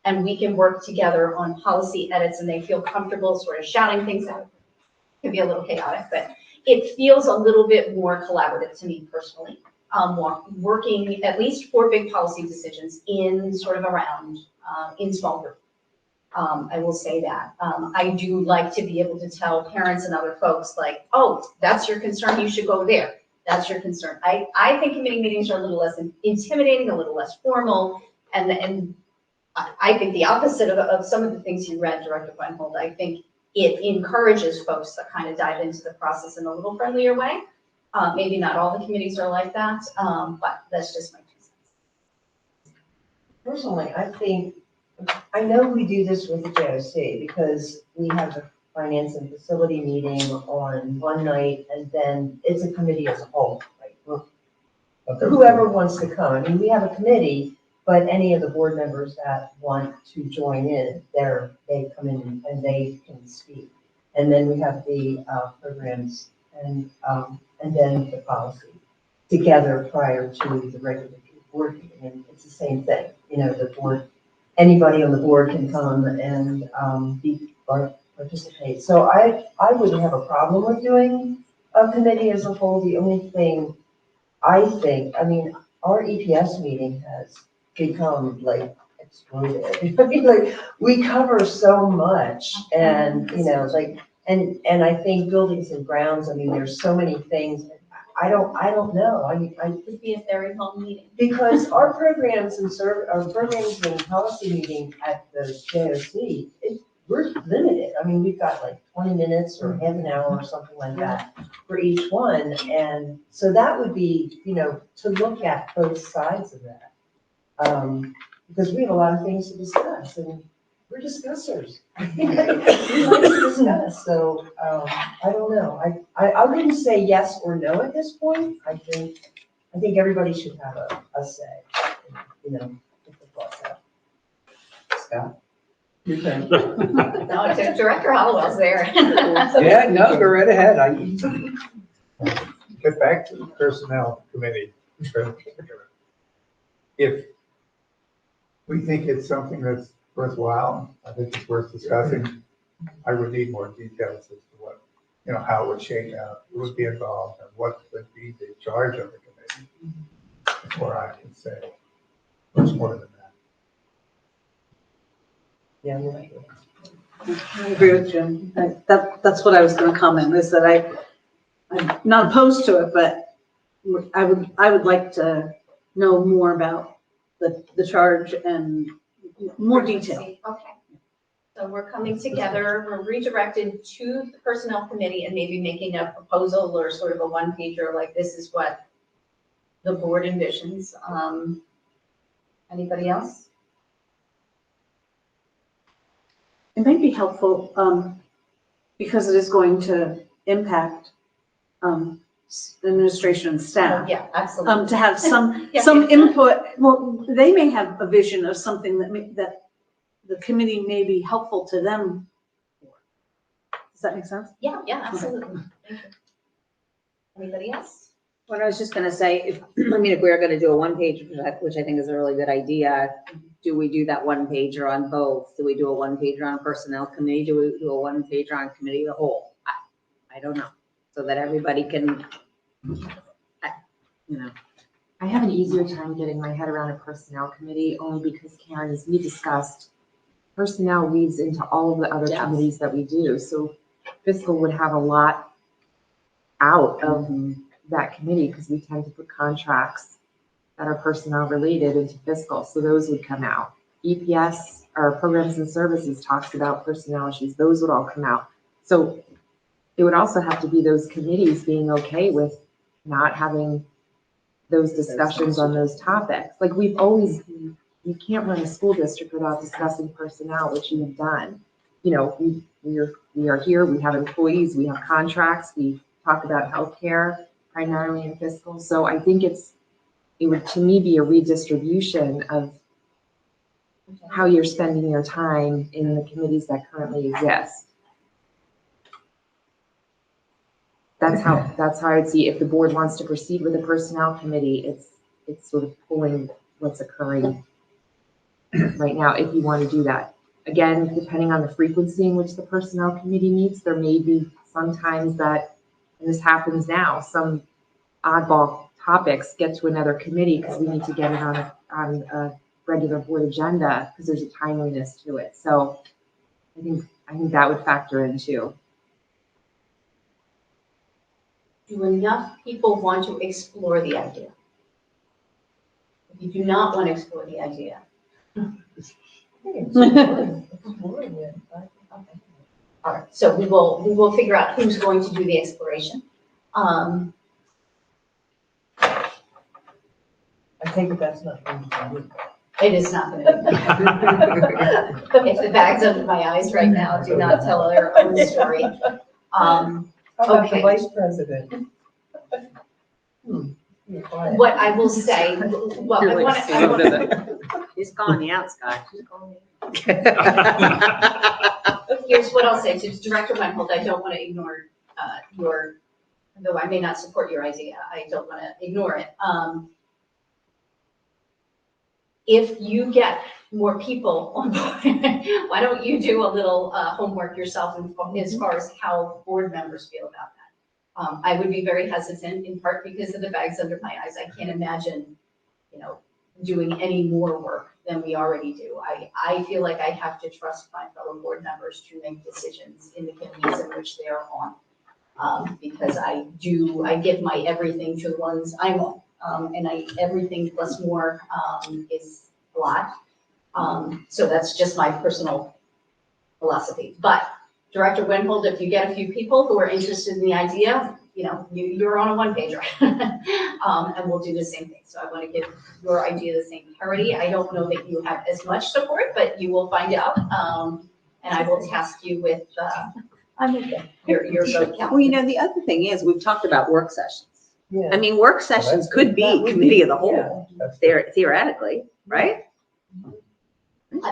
A: and we can work together on policy edits and they feel comfortable sort of shouting things out. It can be a little chaotic, but it feels a little bit more collaborative to me personally. Working at least for big policy decisions in sort of around, in small group. I will say that. I do like to be able to tell parents and other folks like, oh, that's your concern, you should go there. That's your concern. I think committee meetings are a little less intimidating, a little less formal, and I think the opposite of some of the things you read, Director Weinhold. I think it encourages folks to kind of dive into the process in a little friendlier way. Maybe not all the committees are like that, but that's just my 2 cents.
K: Personally, I know we do this with the JOC because we have a finance and facility meeting on one night and then it's a committee as a whole. Whoever wants to come. I mean, we have a committee, but any of the board members that want to join in, they come in and they can speak. And then we have the programs and then the policy together prior to the regular board meeting. And it's the same thing, the board. Anybody on the board can come and participate. So I wouldn't have a problem with doing a committee as a whole. The only thing our EPS meeting has become exploded. I mean, we cover so much and, and I think buildings and grounds, there's so many things. I don't know.
A: It could be a very long meeting.
K: Because our programs and policy meeting at the JOC, we're limited. We've got 20 minutes or half an hour or something like that for each one. And so that would be, to look at both sides of that. Because we have a lot of things to discuss and we're discussers. We like to discuss. So I don't know. I wouldn't say yes or no at this point. I think everybody should have a say, get the thoughts out. Scott?
B: You can.
A: No, Director Hollowell's there.
B: Yeah, no, go right ahead.
H: Get back to the personnel committee. If we think it's something that's worthwhile, I think it's worth discussing. I would need more details as to what, how it would shake out, who would be involved, and what would be the charge of the committee before I can say much more than that.
K: Yeah,
I: I agree with Jim. That's what I was going to comment, is that I'm not opposed to it, but I would like to know more about the charge and more detail.
A: Okay. So we're coming together, we're redirected to the personnel committee and maybe making a proposal or sort of a one-pager, like this is what the board envisions. Anybody else?
I: It might be helpful because it is going to impact administration and staff.
A: Yeah, absolutely.
I: To have some
A: Yeah.
I: some input. Well, they may have a vision of something that the committee may be helpful to them. Does that make sense?
A: Yeah, absolutely. Thank you. Anybody else?
E: What I was just gonna say, if we're gonna do a one-page, which I think is a really good idea, do we do that one-pager on both? Do we do a one-pager on personnel committee? Do we do a one-pager on committee of the whole? I don't know, so that everybody can,
D: I have an easier time getting my head around a personnel committee only because Karen, as we discussed, personnel leads into all of the other
E: Yes.
D: committees that we do. So fiscal would have a lot out of that committee because we tend to put contracts that are personnel related into fiscal. So those would come out. EPS, or programs and services, talks about personnel issues. Those would all come out. So it would also have to be those committees being okay with not having those discussions on those topics. Like we've always, you can't run a school district without discussing personnel, which you have done. You know, we are here, we have employees, we have contracts, we talk about healthcare primarily in fiscal. So I think it would, to me, be a redistribution of how you're spending your time in the committees that currently exist. That's how I'd see if the board wants to proceed with the personnel committee, it's sort of pulling what's occurring right now, if you want to do that. Again, depending on the frequency in which the personnel committee meets, there may be sometimes that, and this happens now, some oddball topics get to another committee because we need to get it on a regular board agenda because there's a timeliness to it. So I think that would factor in too.
A: Do enough people want to explore the idea? If you do not want to explore the idea, all right, so we will figure out who's going to do the exploration.
K: I take it that's not going to be.
A: It is not going to be. If the bag's under my eyes right now, do not tell their own story.
K: How about the
A: Okay.
K: vice president? You're quiet.
A: What I will say, well, I want to.
E: He's calling you out, Scott.
A: Here's what I'll say to Director Weinhold, I don't want to ignore though I may not support your idea, I don't want to ignore it. If you get more people on board, why don't you do a little homework yourself as far as how board members feel about that? I would be very hesitant, in part because of the bags under my eyes. I can't imagine, doing any more work than we already do. I feel like I have to trust my fellow board members to make decisions in the committees in which they are on. Because I give my everything to the ones I'm on. And everything plus more is a lot. So that's just my personal philosophy. But Director Weinhold, if you get a few people who are interested in the idea, you're on a one-pager. And we'll do the same thing. So I want to give your idea the same priority. I don't know that you have as much support, but you will find out. And I will task you with your vote count.
E: Well, the other thing is, we've talked about work sessions.
K: Yeah.
E: I mean, work sessions could be committee of the whole,
H: Yeah.
E: theoretically, right?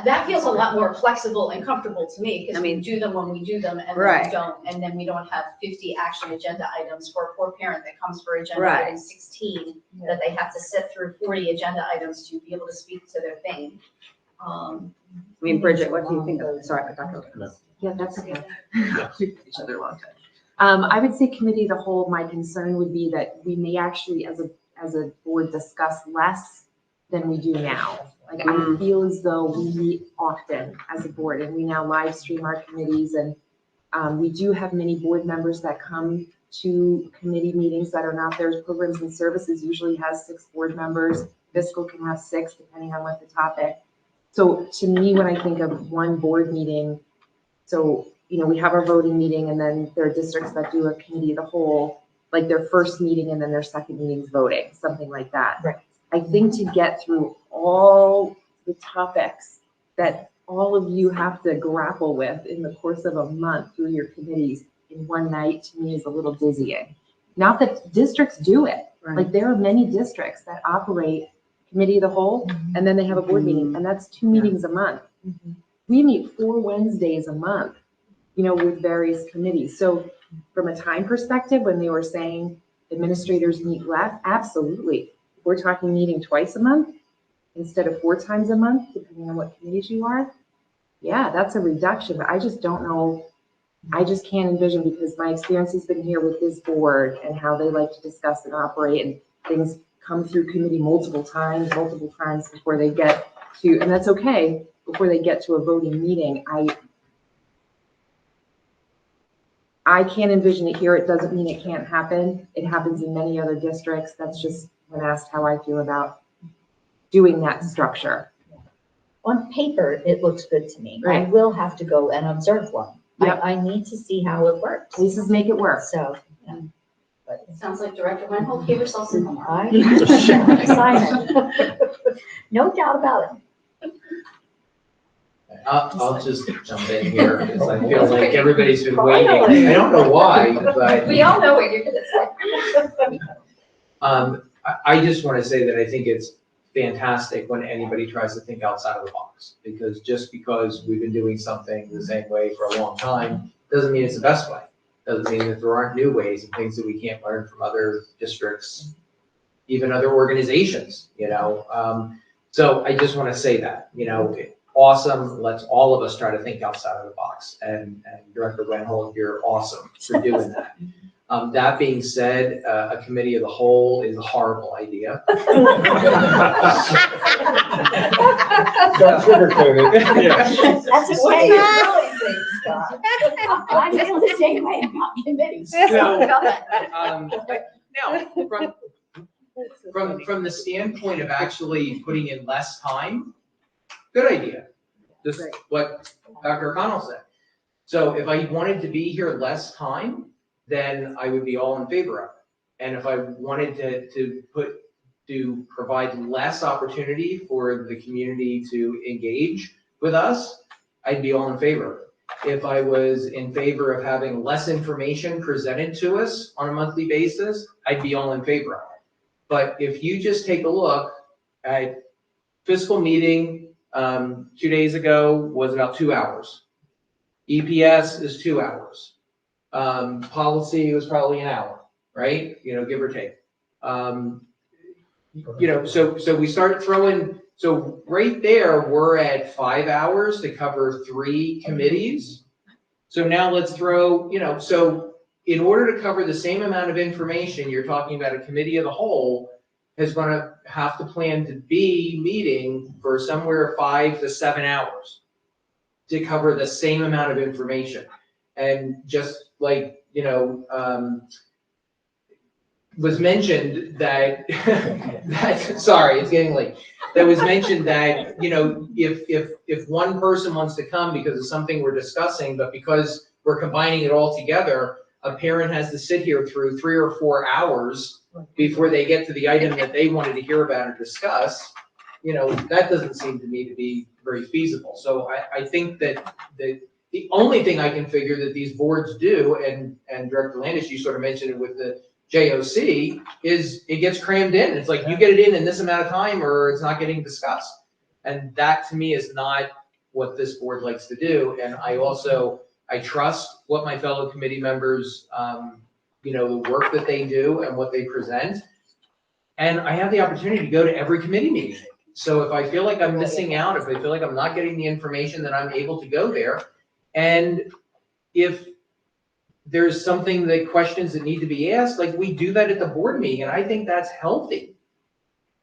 A: That feels a lot more flexible and comfortable to me, because
E: I
A: we
E: mean-
A: do them when we do them, and then
E: Right.
A: we don't, and then we don't have 50 action agenda items for a poor parent that comes for agenda
E: Right.
A: item 16, that they have to sit through 40 agenda items to be able to speak to their thing.
E: I mean, Bridget, what do you think of, sorry, Dr.
D: Yeah, that's okay. We've known each other a long time. I would say committee of the whole, my concern would be that we may actually, as a board, discuss less than we do now. Like, I feel as though we meet often as a board, and we now live stream our committees, and we do have many board members that come to committee meetings that are not theirs. Programs and services usually has 6 board members. Fiscal can have 6, depending on what the topic. So to me, when I think of one board meeting, so, we have our voting meeting, and then there are districts that do a committee of the whole, like their first meeting and then their second meeting is voting, something like that.
K: Right.
D: I think to get through all the topics that all of you have to grapple with in the course of a month through your committees in one night, to me, is a little dizzying. Not that districts do it. Like, there are many districts that operate committee of the whole, and then they have a board meeting, and that's 2 meetings a month. We meet 4 Wednesdays a month, with various committees. So from a time perspective, when they were saying administrators meet less, absolutely. If we're talking meeting twice a month instead of 4 times a month, depending on what committees you are, yeah, that's a reduction. But I just don't know. I just can't envision, because my experience has been here with this board and how they like to discuss and operate, and things come through committee multiple times before they get to, and that's okay, before they get to a voting meeting. I can't envision it here. It doesn't mean it can't happen. It happens in many other districts. That's just when asked how I feel about doing that structure.
G: On paper, it looks good to me. I
D: Right.
G: will have to go and observe one.
D: Yep.
G: I need to see how it works.
D: Please just make it work.
G: So,
A: It sounds like Director Wenholt gave herself some homework.
G: assignment. No doubt about it.
M: I'll just jump in here because I feel like everybody's been waiting. I don't know why, but.
A: We all know what you're gonna say.
M: I just want to say that I think it's fantastic when anybody tries to think outside of the box, because just because we've been doing something the same way for a long time, doesn't mean it's the best way. Doesn't mean that there aren't new ways and things that we can't learn from other districts, even other organizations, you know? So I just want to say that, you know, awesome. Let's all of us try to think outside of the box. And Director Wenholt, you're awesome for doing that. That being said, a committee of the whole is a horrible idea.
H: Don't sugarcoat it.
G: That's a way you really think, Scott. I feel the same way about committees.
M: Now, from the standpoint of actually putting in less time, good idea. Just what Dr. O'Connell said. So if I wanted to be here less time, then I would be all in favor of it. And if I wanted to provide less opportunity for the community to engage with us, I'd be all in favor of it. If I was in favor of having less information presented to us on a monthly basis, I'd be all in favor of it. But if you just take a look at fiscal meeting 2 days ago was about 2 hours. EPS is 2 hours. Policy was probably an hour, right? You know, give or take. You know, so we start throwing, so right there, we're at 5 hours to cover 3 committees. So now let's throw, you know, so in order to cover the same amount of information, you're talking about a committee of the whole is going to have to plan to be meeting for somewhere 5 to 7 hours to cover the same amount of information. And just like, you know, was mentioned that, sorry, it's getting late. That was mentioned that, you know, if one person wants to come because of something we're discussing, but because we're combining it all together, a parent has to sit here through 3 or 4 hours before they get to the item that they wanted to hear about or discuss, you know, that doesn't seem to me to be very feasible. So I think that the only thing I can figure that these boards do, and Director Landis, you sort of mentioned it with the JOC, is it gets crammed in. It's like you get it in this amount of time or it's not getting discussed. And that to me is not what this board likes to do. And I trust what my fellow committee members, you know, the work that they do and what they present. And I have the opportunity to go to every committee meeting. So if I feel like I'm missing out, if I feel like I'm not getting the information, then I'm able to go there. And if there's something that questions that need to be asked, like we do that at the board meeting, and I think that's healthy.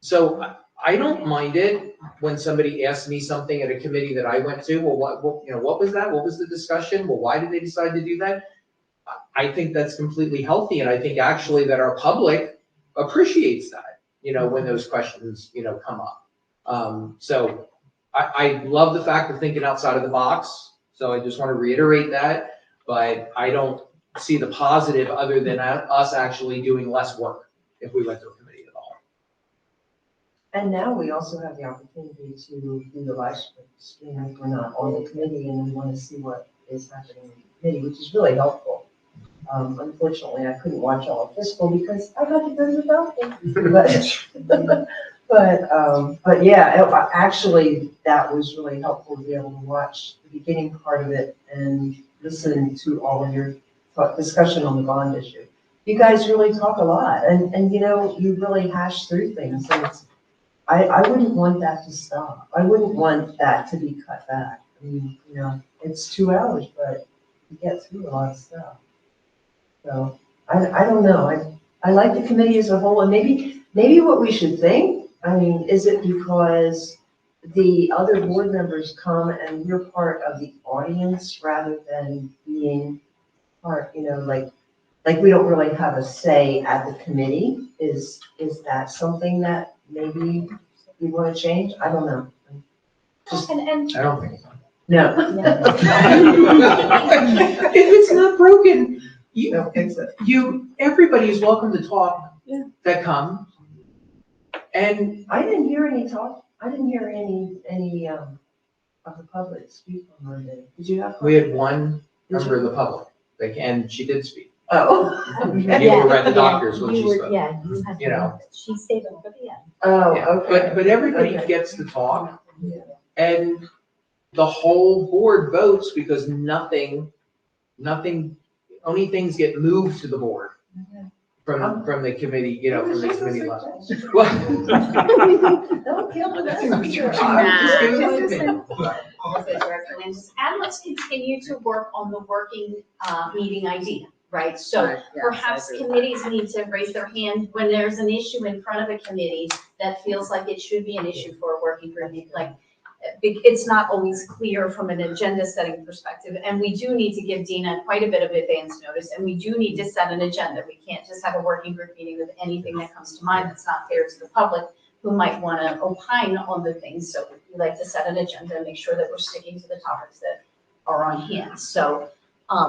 M: So I don't mind it when somebody asks me something at a committee that I went to. Well, what you know, what was that? What was the discussion? Well, why did they decide to do that? I think that's completely healthy, and I think actually that our public appreciates that, you know, when those questions, you know, come up. So I love the fact of thinking outside of the box. So I just want to reiterate that, but I don't see the positive other than us actually doing less work if we went to a committee of the whole.
K: And now we also have the opportunity to do the live stream if we're not on the committee and we want to see what is happening in the committee, which is really helpful. Unfortunately, I couldn't watch all of fiscal because I had to go to the doctor. But yeah, actually, that was really helpful to be able to watch the beginning part of it and listen to all of your discussion on the bond issue. You guys really talk a lot, and you know, you really hash through things. And I wouldn't want that to stop. I wouldn't want that to be cut back. I mean, you know, it's 2 hours, but you get through a lot of stuff. So I don't know. I like the committee as a whole, and maybe maybe what we should think, I mean, is it because the other board members come and we're part of the audience rather than being part, like we don't really have a say at the committee? Is that something that maybe you want to change? I don't know.
N: And
M: I don't think so.
K: No.
B: If it's not broken,
K: No, fix it.
B: everybody is welcome to talk that come. And
K: I didn't hear any talk, I didn't hear any of the public speak on Monday. Did you have?
M: We had one member of the public, and she did speak.
K: Oh.
M: You were at the doctor's when she spoke.
G: Yeah, you had,
M: You know.
G: she saved it for the end.
K: Oh,
M: Yeah,
K: okay.
B: But everybody
K: Okay.
B: gets to talk,
K: Yeah.
B: and the whole board votes because nothing, only things get moved to the board from the committee, from the committee level. Well,
K: Don't kill it.
B: I'm just giving my opinion.
A: And let's continue to work on the working meeting idea, right? So
E: Right, yes,
A: perhaps
E: I agree.
A: committees need to raise their hand when there's an issue in front of a committee that feels like it should be an issue for a working group. Like, it's not always clear from an agenda setting perspective, and we do need to give Dina quite a bit of advance notice, and we do need to set an agenda. We can't just have a working group meeting with anything that comes to mind that's not fair to the public who might want to opine on the things. So we like to set an agenda and make sure that we're sticking to the topics that are on hand. So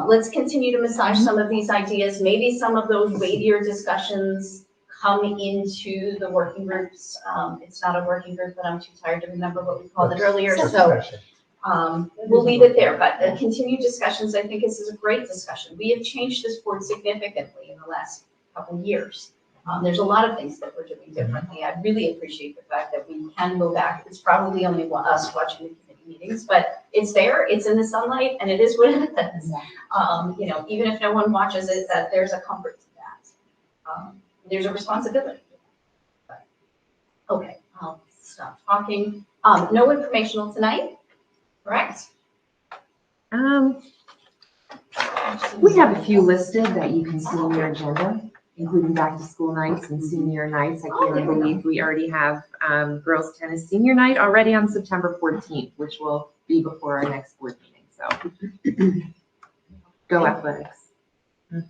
A: let's continue to massage some of these ideas. Maybe some of those weightier discussions come into the working groups. It's not a working group, but I'm too tired to remember what we called it earlier. So we'll leave it there, but continued discussions, I think this is a great discussion. We have changed this board significantly in the last couple of years. There's a lot of things that we're doing differently. I really appreciate the fact that we can go back. It's probably only us watching the committee meetings, but it's there, it's in the sunlight, and it is what it is. Even if no one watches it, that there's a comfort to that. There's a responsibility. Okay, I'll stop talking. No informational tonight, correct?
D: We have a few listed that you can see in your agenda, including back to school nights and senior nights. I can't believe we already have girls tennis senior night already on September 14th, which will be before our next board meeting. So go athletics.
A: So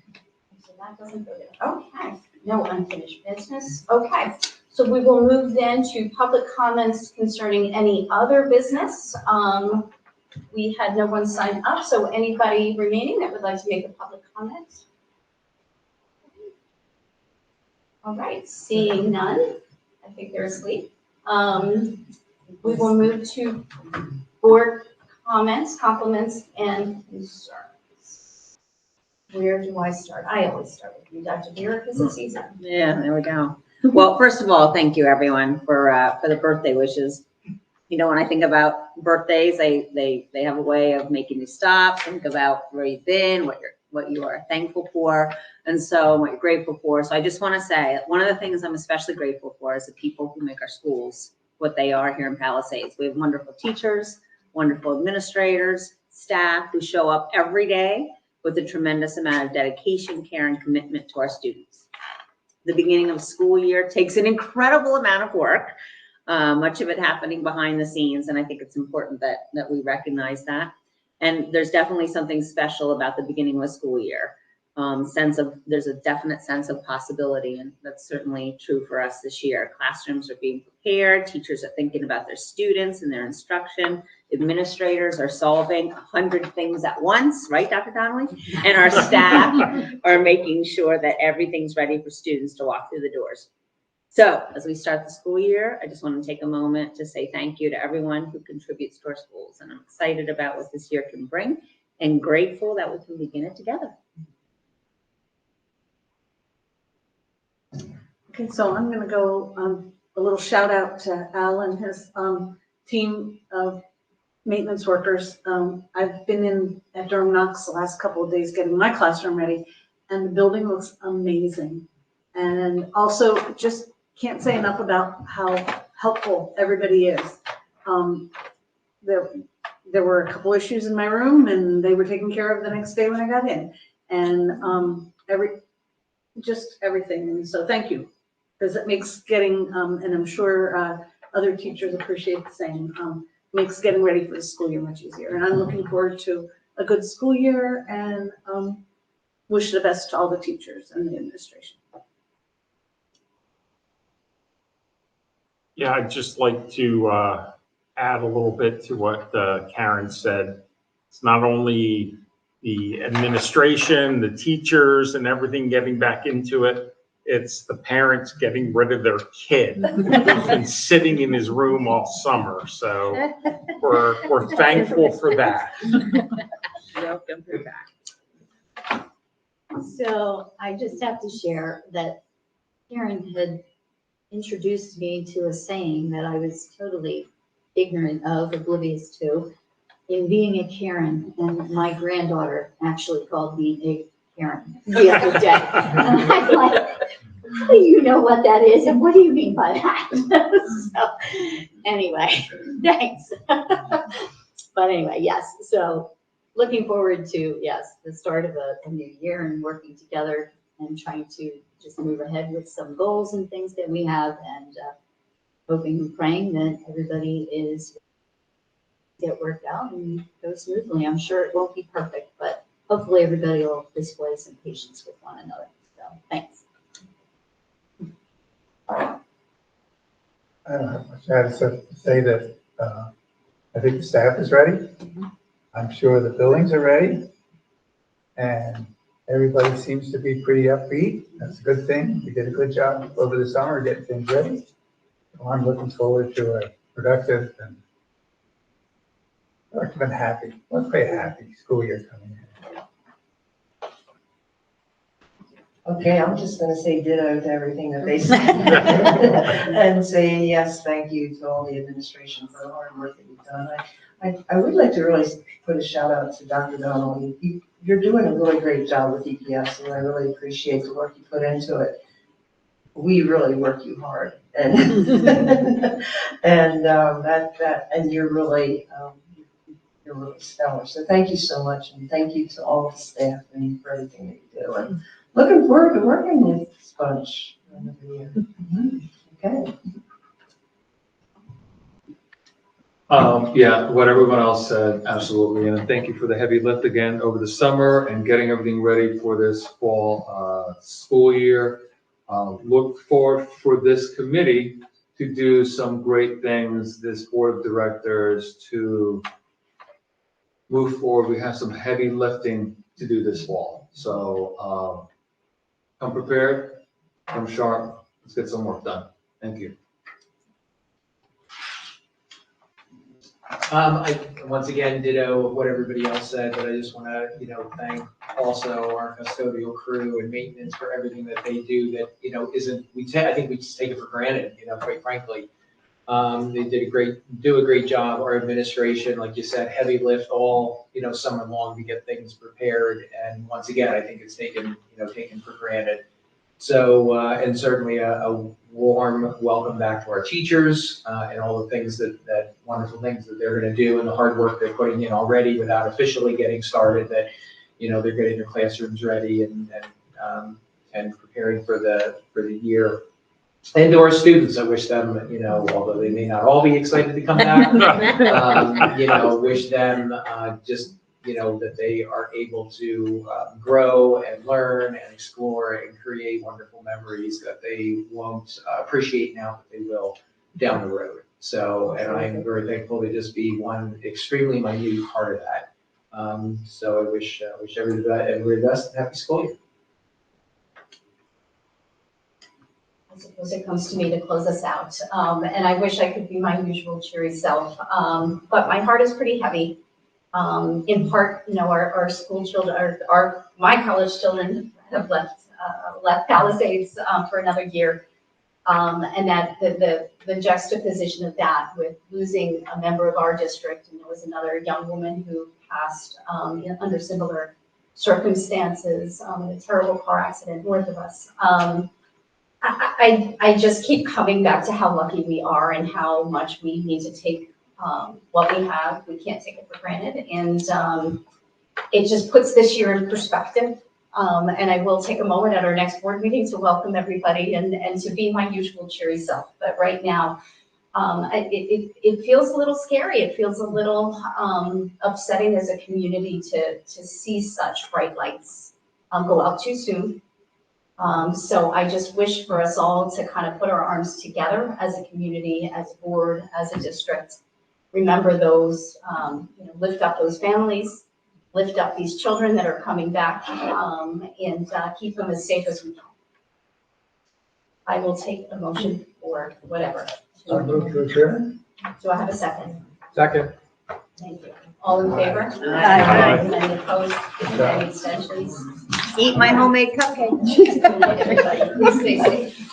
A: that doesn't go there. Okay, no unfinished business. Okay, so we will move then to public comments concerning any other business. We had no one sign up, so anybody remaining that would like to make a public comment? All right, seeing none, I think they're asleep. We will move to board comments, compliments, and concerns. Where do I start? I always start with you, Dr. Vera, because it's easy.
E: Yeah, there we go. Well, first of all, thank you everyone for the birthday wishes. When I think about birthdays, they have a way of making you stop, think about where you've been, what you are thankful for, and so what you're grateful for. So I just want to say, one of the things I'm especially grateful for is the people who make our schools what they are here in Palisades. We have wonderful teachers, wonderful administrators, staff who show up every day with a tremendous amount of dedication, care, and commitment to our students. The beginning of school year takes an incredible amount of work, much of it happening behind the scenes, and I think it's important that we recognize that. And there's definitely something special about the beginning of a school year. There's a definite sense of possibility, and that's certainly true for us this year. Classrooms are being prepared, teachers are thinking about their students and their instruction, administrators are solving 100 things at once, right, Dr. Donnelly? And our staff are making sure that everything's ready for students to walk through the doors. So as we start the school year, I just want to take a moment to say thank you to everyone who contributes to our schools. And I'm excited about what this year can bring and grateful that we can begin it together.
I: Okay, so I'm going to go a little shout out to Al and his team of maintenance workers. I've been in at Durham Knox the last couple of days getting my classroom ready, and the building looks amazing. And also, just can't say enough about how helpful everybody is. There were a couple issues in my room, and they were taken care of the next day when I got in. And just everything. And so thank you Because it makes getting, and I'm sure other teachers appreciate the same, makes getting ready for the school year much easier. And I'm looking forward to a good school year and wish the best to all the teachers and the administration.
F: Yeah, I'd just like to add a little bit to what Karen said. It's not only the administration, the teachers and everything getting back into it. It's the parents getting rid of their kid who's been sitting in his room all summer. So we're thankful for that.
D: Welcome back.
G: So I just have to share that Karen had introduced me to a saying that I was totally ignorant of, oblivious to, in being a Karen, and my granddaughter actually called me a Karen the other day. And I'm like, how do you know what that is, and what do you mean by that? So, anyway, thanks. But anyway, yes, so looking forward to, yes, the start of a new year and working together and trying to just move ahead with some goals and things that we have, and hoping and praying that everybody is get worked out and go smoothly. I'm sure it won't be perfect, but hopefully everybody will display some patience with one another. So thanks.
H: I don't have much to say that I think the staff is ready. I'm sure the buildings are ready. And everybody seems to be pretty upbeat. That's a good thing. We did a good job over the summer getting things ready. So I'm looking forward to a productive and happy, let's say happy school year coming in.
K: Okay, I'm just gonna say ditto to everything that they said. And say, yes, thank you to all the administration for the hard work that you've done. I would like to really put a shout out to Dr. Donnelly. You're doing a really great job with EPS, and I really appreciate the work you put into it. We really work you hard, and and you're really stellar. So thank you so much, and thank you to all the staff and for everything that you do. And looking forward to working with this bunch another year. Okay.
B: Yeah, what everyone else said, absolutely. And thank you for the heavy lift again over the summer and getting everything ready for this fall school year. Look forward for this committee to do some great things, this board of directors to move forward. We have some heavy lifting to do this fall. So come prepared, come sharp. Let's get some work done. Thank you.
M: I once again ditto what everybody else said, but I just want to, thank also our custodial crew and maintenance for everything that they do that, isn't, I think we just take it for granted, quite frankly. They do a great job. Our administration, like you said, heavy lift all, summer long to get things prepared. And once again, I think it's taken for granted. So, and certainly a warm welcome back to our teachers and all the things that wonderful things that they're going to do and the hard work they're putting in already without officially getting started, that, they're getting their classrooms ready and preparing for the year. And to our students, I wish them, although they may not all be excited to come back, wish them just, that they are able to grow and learn and explore and create wonderful memories that they won't appreciate now, but they will down the road. So, and I'm very thankful to just be one extremely minute part of that. So I wish everybody the best and happy school year.
A: I suppose it comes to me to close us out. And I wish I could be my usual cheery self, but my heart is pretty heavy. In part, our school children, my college children have left Palisades for another year. And that the juxtaposition of that with losing a member of our district, and there was another young woman who passed under similar circumstances in a terrible car accident north of us. I just keep coming back to how lucky we are and how much we need to take what we have. We can't take it for granted. And it just puts this year in perspective. And I will take a moment at our next board meeting to welcome everybody and to be my usual cheery self. But right now, it feels a little scary. It feels a little upsetting as a community to see such bright lights go out too soon. So I just wish for us all to kind of put our arms together as a community, as a board, as a district. Remember those, lift up those families, lift up these children that are coming back, and keep them as safe as we can. I will take a motion for whatever.
H: So move to adjourn?
A: Do I have a second?
M: Second.
A: Thank you. All in favor?
E: Aye.
A: Any opposed? Any abstentions?
E: Eat my homemade cupcake.
A: Everybody, please stay safe.